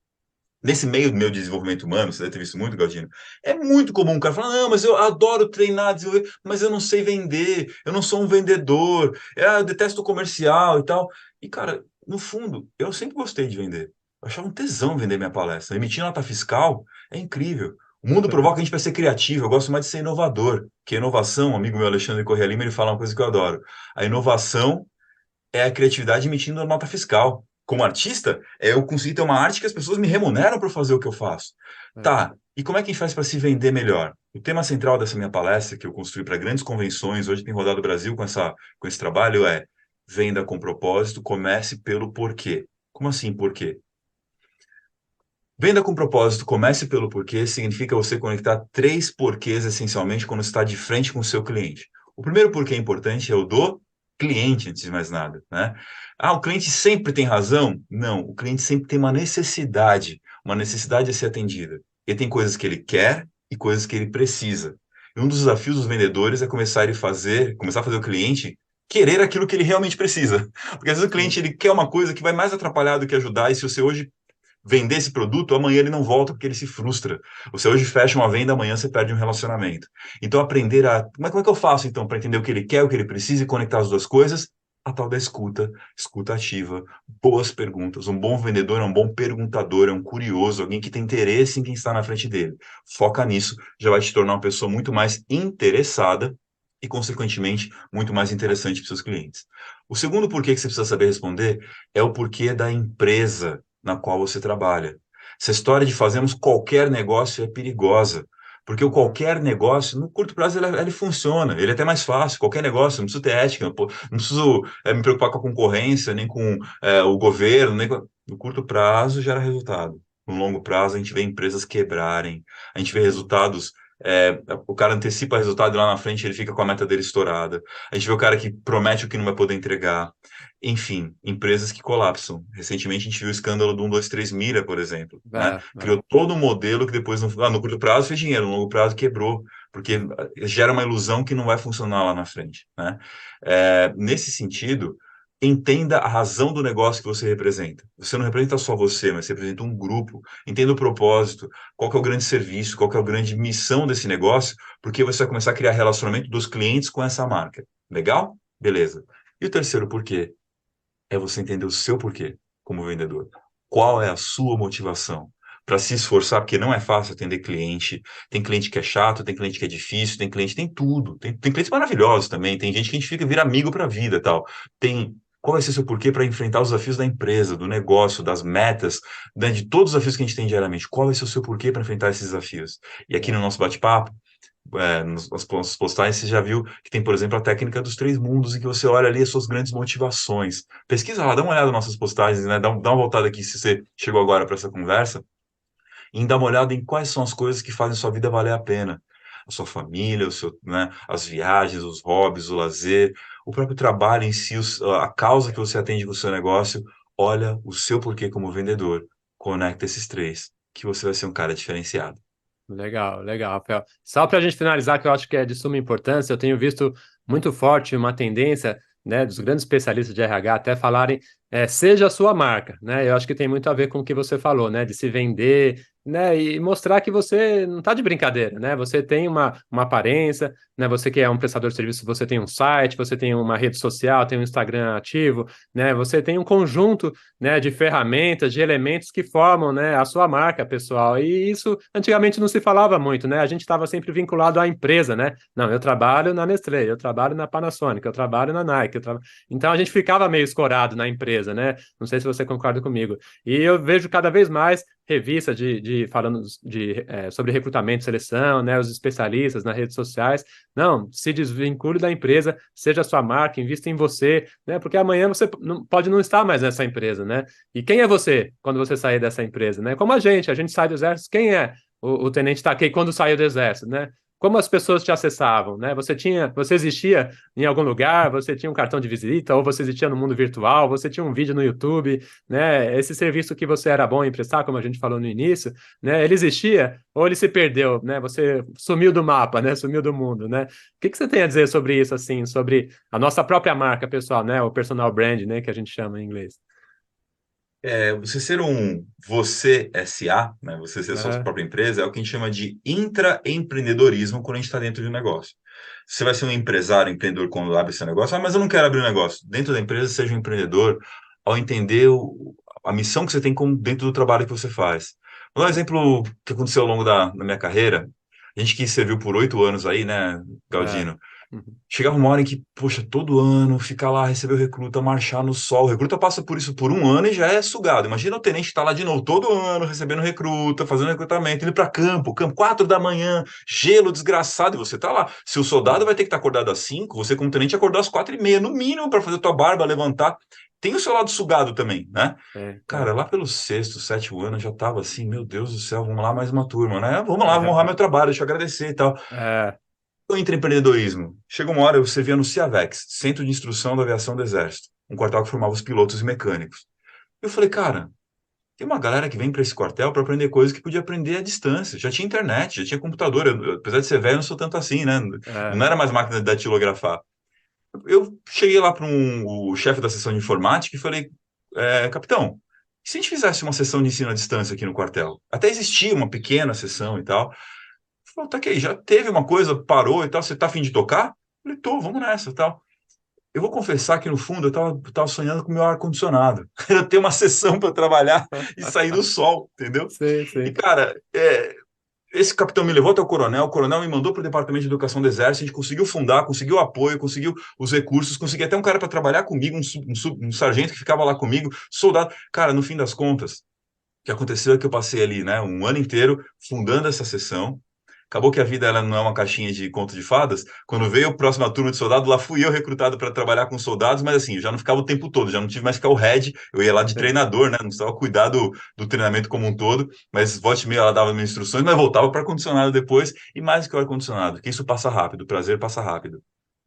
nesse meio do meu desenvolvimento humano, você deve ter visto muito, Galdino, é muito comum um cara falar, não, mas eu adoro treinar, desenvolver, mas eu não sei vender, eu não sou um vendedor, eu detesto o comercial e tal. E, cara, no fundo, eu sempre gostei de vender. Eu achava um tesão vender minha palestra. Emitir nota fiscal é incrível. O mundo provoca a gente para ser criativo, eu gosto mais de ser inovador, que a inovação, um amigo meu, Alexandre Corrêa Lima, ele fala uma coisa que eu adoro. A inovação é a criatividade emitindo a nota fiscal. Como artista, eu consegui ter uma arte que as pessoas me remuneram por fazer o que eu faço. é, Tá, e como é que a gente faz para se vender melhor? O tema central dessa minha palestra, que eu construí para grandes convenções, hoje tem rodado o Brasil com esse trabalho, é venda com propósito, comece pelo porquê. Como assim porquê? Venda com propósito, comece pelo porquê, significa você conectar três porquês essencialmente quando está de frente com o seu cliente. O primeiro porquê importante é o do cliente, antes de mais nada, né? Ah, o cliente sempre tem razão? Não, o cliente sempre tem uma necessidade a ser atendida. Ele tem coisas que ele quer e coisas que ele precisa. E um dos desafios dos vendedores é começar a fazer o cliente querer aquilo que ele realmente precisa. Porque às vezes o cliente sim, ele quer uma coisa que vai mais atrapalhar do que ajudar, e se você hoje vender esse produto, amanhã ele não volta porque ele se frustra. Você hoje fecha uma venda, amanhã você perde um relacionamento. Então, aprender a. Como é que eu faço, então, para entender o que ele quer, o que ele precisa e conectar as duas coisas? A tal da escuta, escuta ativa, boas perguntas. Um bom vendedor é um bom perguntador, é um curioso, alguém que tem interesse em quem está na frente dele. Foca nisso, já vai te tornar uma pessoa muito mais interessada e, consequentemente, muito mais interessante para seus clientes. O segundo porquê que você precisa saber responder é o porquê da empresa na qual você trabalha. Essa história de fazermos qualquer negócio é perigosa, porque o qualquer negócio, no curto prazo, ele funciona, ele é até mais fácil. Qualquer negócio, não preciso ter ética, não preciso me preocupar com a concorrência, nem com o governo, no curto prazo gera resultado. No longo prazo, a gente vê empresas quebrarem, a gente vê sim, resultados. O cara antecipa resultado e lá na frente ele fica com a meta dele estourada. A gente vê o cara que promete o que não vai poder entregar. Enfim, empresas que colapsam. Recentemente a gente viu o escândalo do 123 Mira, por exemplo, né? É, é, Criou todo um modelo que depois, no curto prazo, fez dinheiro, no longo prazo quebrou, porque gera uma ilusão que não vai funcionar lá na frente, né? Nesse sentido, entenda a razão do negócio que você representa. Você não representa só você, mas você representa um grupo. Entenda o propósito, qual que é o grande serviço, qual que é a grande missão desse negócio, porque você vai começar a criar relacionamento dos clientes com essa marca. Legal? Beleza. E o terceiro porquê? É você entender o seu porquê como vendedor. Qual é a sua motivação para se esforçar? Porque não é fácil atender cliente. Tem cliente que é chato, tem cliente que é difícil, tem cliente, tem tudo. Tem clientes maravilhosos também. Tem gente que a gente fica vira amigo para a vida, tal. Qual vai ser o seu porquê para enfrentar os desafios da empresa, do negócio, das metas, né, de todos os desafios que a gente tem diariamente? Qual vai ser o seu porquê para enfrentar esses desafios? E aqui no é. nosso bate-papo, nas postagens, você já viu que tem, por exemplo, a técnica dos 3 mundos, em que você olha ali as suas grandes motivações. Pesquisa lá, dá uma olhada nas nossas postagens, né? Dá uma voltada aqui se você chegou agora para essa conversa, e dá uma olhada em quais são as coisas que fazem sua vida valer a pena. A sua família, né, as viagens, os hobbies, o lazer, o próprio trabalho em si, a causa que você atende com o seu negócio. Olha o seu porquê como vendedor. Conecta esses três, que você vai ser um cara diferenciado. Legal, legal, Rafael. Só para a gente finalizar, que eu acho que é de suma importância, eu tenho visto muito forte uma tendência, né, dos grandes especialistas de RH até falarem, seja a sua marca, né? Eu acho que tem muito a ver com o que você falou, né, de se vender, né, e mostrar que você não está de brincadeira, né? Você tem uma aparência, né? Você que é um prestador de serviço, você tem um site, você tem uma rede social, tem um Instagram ativo, né? Você tem um conjunto, né, de ferramentas, de elementos que formam, né, a sua marca pessoal. E isso antigamente não se falava muito, né? A gente estava sempre vinculado à empresa, né? Não, eu trabalho na Nestlé, eu trabalho na Panasonic, eu trabalho na Nike. Então a gente ficava meio escorado na empresa, né? Não sei se você concorda comigo. E eu vejo cada vez mais revistas falando sobre recrutamento e seleção, né? Os especialistas nas redes sociais. Não, se desvincule da empresa, seja a sua marca, invista em você, né? Porque amanhã você pode não estar mais nessa empresa, né? E quem é você quando você sair dessa empresa, né? Como a gente sai do exército, quem é o tenente Takei quando saiu do exército, né? Como as pessoas te acessavam, né? Você existia em algum lugar, você tinha um cartão de visita, ou você existia no mundo virtual, você tinha um vídeo no YouTube, né? Esse serviço que você era bom em prestar, como a gente falou no início, né? Ele existia ou ele se perdeu, né? Você sumiu do mapa, né? Sumiu do mundo, né? O que você tem a dizer sobre isso, assim, sobre a nossa própria marca pessoal, né? O personal brand, né? Que a gente chama em inglês. Você ser um você SA, né? Você ser a sua Aham, própria empresa, é o que a gente chama de intraempreendedorismo quando a gente está dentro de um negócio. Você vai ser um empresário, empreendedor quando abre seu negócio. Ah, mas eu não quero abrir um negócio. Dentro da empresa, seja um empreendedor ao entender a missão que você tem dentro do trabalho que você faz. Vou dar um exemplo que aconteceu ao longo da minha carreira. A gente que serviu por 8 anos aí, né, é. Galdino? Uhum. Chegava uma hora em que, poxa, todo ano ficar lá, receber o recruta, marchar no sol. O recruta passa por isso por um ano e já é sugado. Imagina o tenente estar lá de novo todo ano, recebendo recruta, fazendo recrutamento, indo para campo, 4 da manhã, gelo desgraçado, e você tá lá. Se o soldado vai ter que estar acordado às 5, você como tenente acordou às 4h30, no mínimo, para fazer tua barba, levantar. Tem o seu lado sugado também, né? Cara, Tem. lá pelo sexto, sétimo ano, eu já tava assim, meu Deus do céu, vamos lá mais uma turma, né? Vamos lá, vamos honrar meu trabalho, deixa eu agradecer e tal. É, O intraempreendedorismo. Chegou uma hora, eu servia no CIAVEX, Centro de Instrução da Aviação do Exército, um quartel que formava os pilotos e mecânicos. Eu falei, cara, tem uma galera que vem para esse quartel para aprender coisas que podia aprender à distância. Já tinha internet, já tinha computador. Apesar de ser velho, eu não sou tanto assim, né? é, Não era mais máquina de datilografar. Eu cheguei lá para o chefe da seção de informática e falei, capitão, e se a gente fizesse uma sessão de ensino à distância aqui no quartel? Até existia uma pequena sessão e tal. Falou, tá aqui, já teve uma coisa, parou e tal, você tá a fim de tocar? Eu falei, tô, vamos nessa e tal. Eu vou confessar que no fundo eu tava sonhando com o meu ar-condicionado. Eu ter uma sessão para trabalhar e sair do sol, entendeu? sim, E, sim. cara, esse capitão me levou até o coronel me mandou para o Departamento de Educação do Exército, a gente conseguiu fundar, conseguiu apoio, conseguiu os recursos, consegui até um cara para trabalhar comigo, um sargento que ficava lá comigo, soldado. Cara, no fim das contas, o que aconteceu é que eu passei ali, né, um ano inteiro fundando essa sessão, Acabou que a vida ela não é uma caixinha de conto de fadas. Quando veio a próxima turma de soldado, lá fui eu recrutado para trabalhar com soldados, mas assim, eu já não ficava o tempo todo, já não tive mais que ficar o head, eu ia lá de Sim. treinador, né? Não precisava cuidar do treinamento como um todo, mas volte e meia ela dava minhas instruções, mas voltava para ar-condicionado depois, e mais que o ar-condicionado, que isso passa rápido, o prazer passa rápido.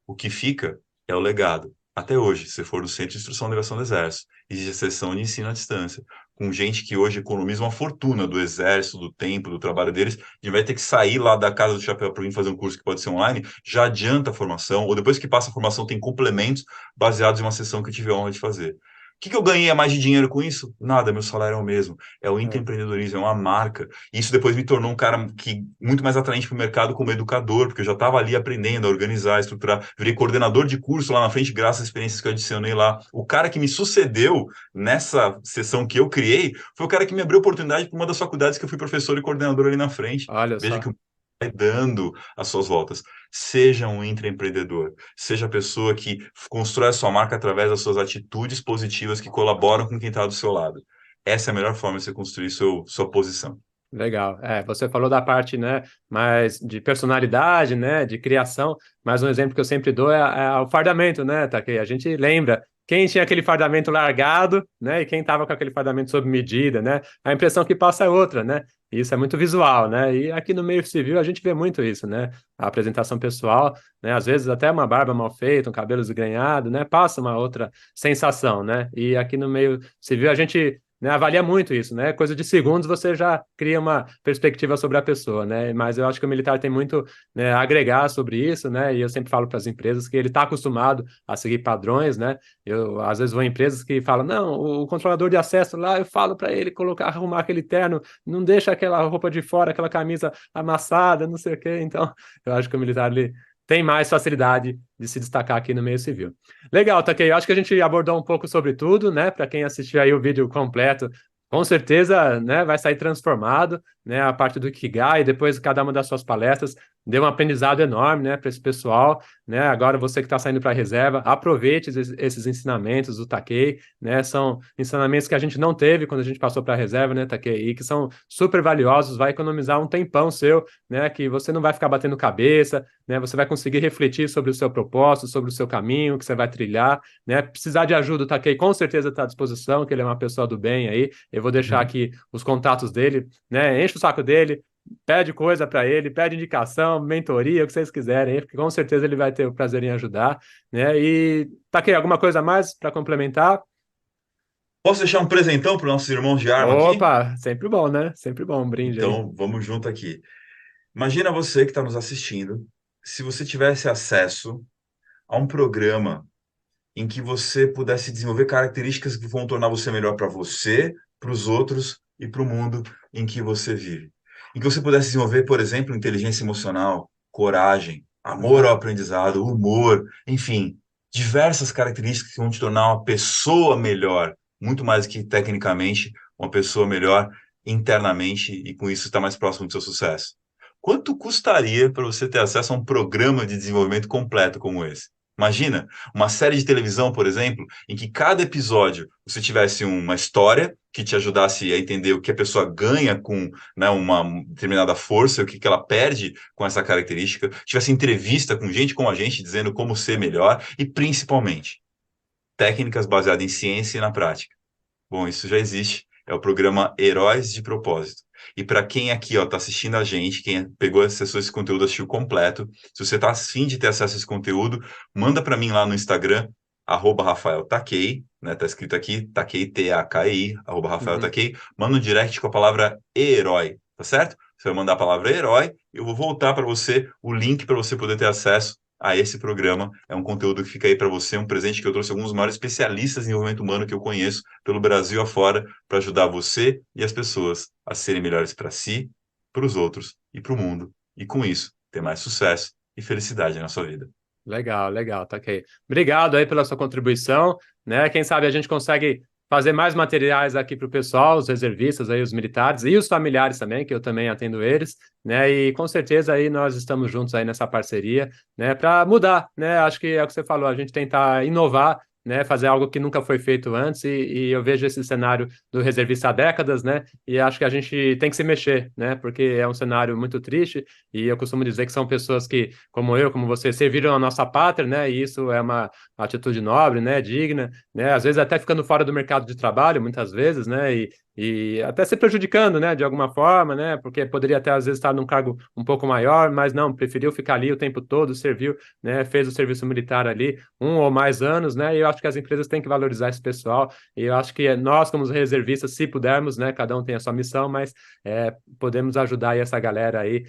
O que fica é o legado. Até hoje, se for do Centro de Instrução e Navegação do Exército, existe sessão de ensino à distância, com gente que hoje economiza uma fortuna do Exército, do tempo, do trabalho deles, e vai ter que sair lá da casa do chapéu para vir fazer um curso que pode ser online, já adianta a formação, ou depois que passa a formação tem complementos baseados em uma sessão que eu tive a honra de fazer. O que eu ganhei a mais de dinheiro com isso? Nada, meu salário é o mesmo. É o É. intraempreendedorismo, é uma marca. E isso depois me tornou um cara que muito mais atraente para o mercado como educador, porque eu já estava ali aprendendo a organizar, a estruturar. Virei coordenador de curso lá na frente, graças às experiências que eu adicionei lá. O cara que me sucedeu nessa sessão que eu criei foi o cara que me abriu oportunidade para uma das faculdades que eu fui professor e coordenador ali na frente. Olha Veja só. que o vai dando as suas voltas. Seja um intraempreendedor, seja a pessoa que constrói a sua marca através das suas atitudes positivas que colaboram com quem está do seu lado. Essa é a melhor forma de você construir sua posição. Legal. Você falou da parte, né, mais de personalidade, né, de criação, mas um exemplo que eu sempre dou é o fardamento, né, tá? Que a gente lembra quem tinha aquele fardamento largado, né, e quem estava com aquele fardamento sob medida, né? A impressão que passa é outra, né? E isso é muito visual, né? E aqui no meio civil a gente vê muito isso, né? A apresentação pessoal, né? Às vezes até uma barba mal feita, um cabelo desgrenhado, né? Passa uma outra sensação, né? E aqui no meio civil a gente, né, avalia muito isso, né? Coisa de segundos você já cria uma perspectiva sobre a pessoa, né? Mas eu acho que o militar tem muito, né, a agregar sobre isso, né? E eu sempre falo para as empresas que ele está acostumado a seguir padrões, né? Eu às vezes vou em empresas que falam, não, o controlador de acesso lá, eu falo para ele colocar, arrumar aquele terno, não deixa aquela roupa de fora, aquela camisa amassada, não sei o quê. Então, eu acho que o militar ele tem mais facilidade de se destacar aqui no meio civil. Legal, Takei. Eu acho que a gente abordou um pouco sobre tudo, né? Para quem assistiu aí o vídeo completo, com certeza, né, vai sair transformado, né? A parte do Ikigai, depois cada uma das suas palestras deu um aprendizado enorme, né, para esse pessoal, né? Agora você que está saindo para a reserva, aproveite esses ensinamentos do Takei, né? São ensinamentos que a gente não teve quando a gente passou para a reserva, né, Takei? E que são super valiosos, vai economizar um tempão seu, né? Que você não vai ficar batendo cabeça, né? Você vai conseguir refletir sobre o seu propósito, sobre o seu caminho que você vai trilhar, né? Precisar de ajuda, o Takei com certeza está à disposição, que ele é uma pessoa do bem aí. Eu vou deixar Uhum. aqui os contatos dele, né? Enche o saco dele, pede coisa para ele, pede indicação, mentoria, o que vocês quiserem, porque com certeza ele vai ter o prazer em ajudar, né? E Takei, alguma coisa a mais para complementar? Posso deixar um presentão para os nossos irmãos de arma aqui? Opa, sempre bom, né? Sempre bom um brinde aí. Então, vamos junto aqui. Imagina você que está nos assistindo, se você tivesse acesso a um programa em que você pudesse desenvolver características que vão tornar você melhor para você, para os outros e para o mundo em que você vive. Em que você pudesse desenvolver, por exemplo, inteligência emocional, coragem, amor Uhum. ao aprendizado, humor, enfim, diversas características que vão te tornar uma pessoa melhor, muito mais do que tecnicamente, uma pessoa melhor internamente e com isso estar mais próximo do seu sucesso. Quanto custaria para você ter acesso a um programa de desenvolvimento completo como esse? Imagina uma série de televisão, por exemplo, em que cada episódio você tivesse uma história que te ajudasse a entender o que a pessoa ganha com, né, uma determinada força, o que ela perde com essa característica, tivesse entrevista com gente como a gente dizendo como ser melhor e, principalmente, técnicas baseadas em ciência e na prática. Bom, isso já existe. É o programa Heróis de Propósito. E para quem aqui está assistindo a gente, quem pegou, acessou esse conteúdo, assistiu completo, se você está afim de ter acesso a esse conteúdo, manda para mim lá no Instagram, Rafael Takei, né? Tá escrito aqui, Takei, T-A-K-I, Rafael Uhum. Takei, manda um direct com a palavra herói, tá certo? Você vai mandar a palavra herói, eu vou voltar para você o link para você poder ter acesso a esse programa. É um conteúdo que fica aí para você, um presente que eu trouxe alguns dos maiores especialistas em desenvolvimento humano que eu conheço pelo Brasil afora, para ajudar você e as pessoas a serem melhores para si, para os outros e para o mundo. E com isso, ter mais sucesso e felicidade na sua vida. Legal, legal, tá ok. Obrigado aí pela sua contribuição, né? Quem sabe a gente consegue fazer mais materiais aqui para o pessoal, os reservistas aí, os militares e os familiares também, que eu também atendo eles, né? E com certeza aí nós estamos juntos aí nessa parceria, né? Para mudar, né? Acho que é o que você falou, a gente tentar inovar, né, fazer algo que nunca foi feito antes, e eu vejo esse cenário do reservista há décadas, né, e acho que a gente tem que se mexer, né, porque é um cenário muito triste, e eu costumo dizer que são pessoas que, como eu, como você, serviram a nossa pátria, né, e isso é uma atitude nobre, né, digna, né, às vezes até ficando fora do mercado de trabalho, muitas vezes, né, e até se prejudicando, né, de alguma forma, né, porque poderia até às vezes estar num cargo um pouco maior, mas não, preferiu ficar ali o tempo todo, serviu, né, fez o serviço militar ali, um ou mais anos, né, e eu acho que as empresas têm que valorizar esse pessoal, e eu acho que nós, como reservistas, se pudermos, né, cada um tem a sua missão, mas podemos ajudar aí essa galera aí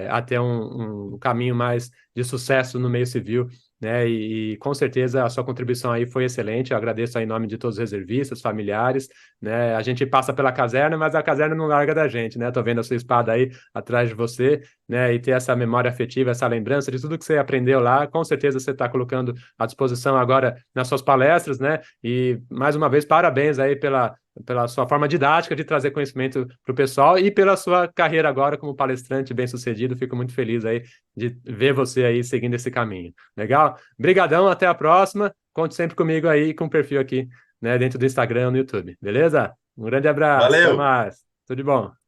a ter um caminho mais de sucesso no meio civil, né? E com certeza a sua contribuição aí foi excelente. Eu agradeço aí em nome de todos os reservistas, familiares, né? A gente passa pela caserna, mas a caserna não larga da gente, né? Tô vendo a sua espada aí atrás de você, né? E ter essa memória afetiva, essa lembrança de tudo que você aprendeu lá, com certeza você está colocando à disposição agora nas suas palestras, né? E mais uma vez, parabéns aí pela sua forma didática de trazer conhecimento para o pessoal e pela sua carreira agora como palestrante bem-sucedido. Fico muito feliz aí de ver você aí seguindo esse caminho. Legal? Brigadão, até a próxima. Conte sempre comigo aí com o perfil aqui, né, dentro do Instagram, no YouTube. Beleza? Um grande abraço, até Valeu! mais. Tudo de bom.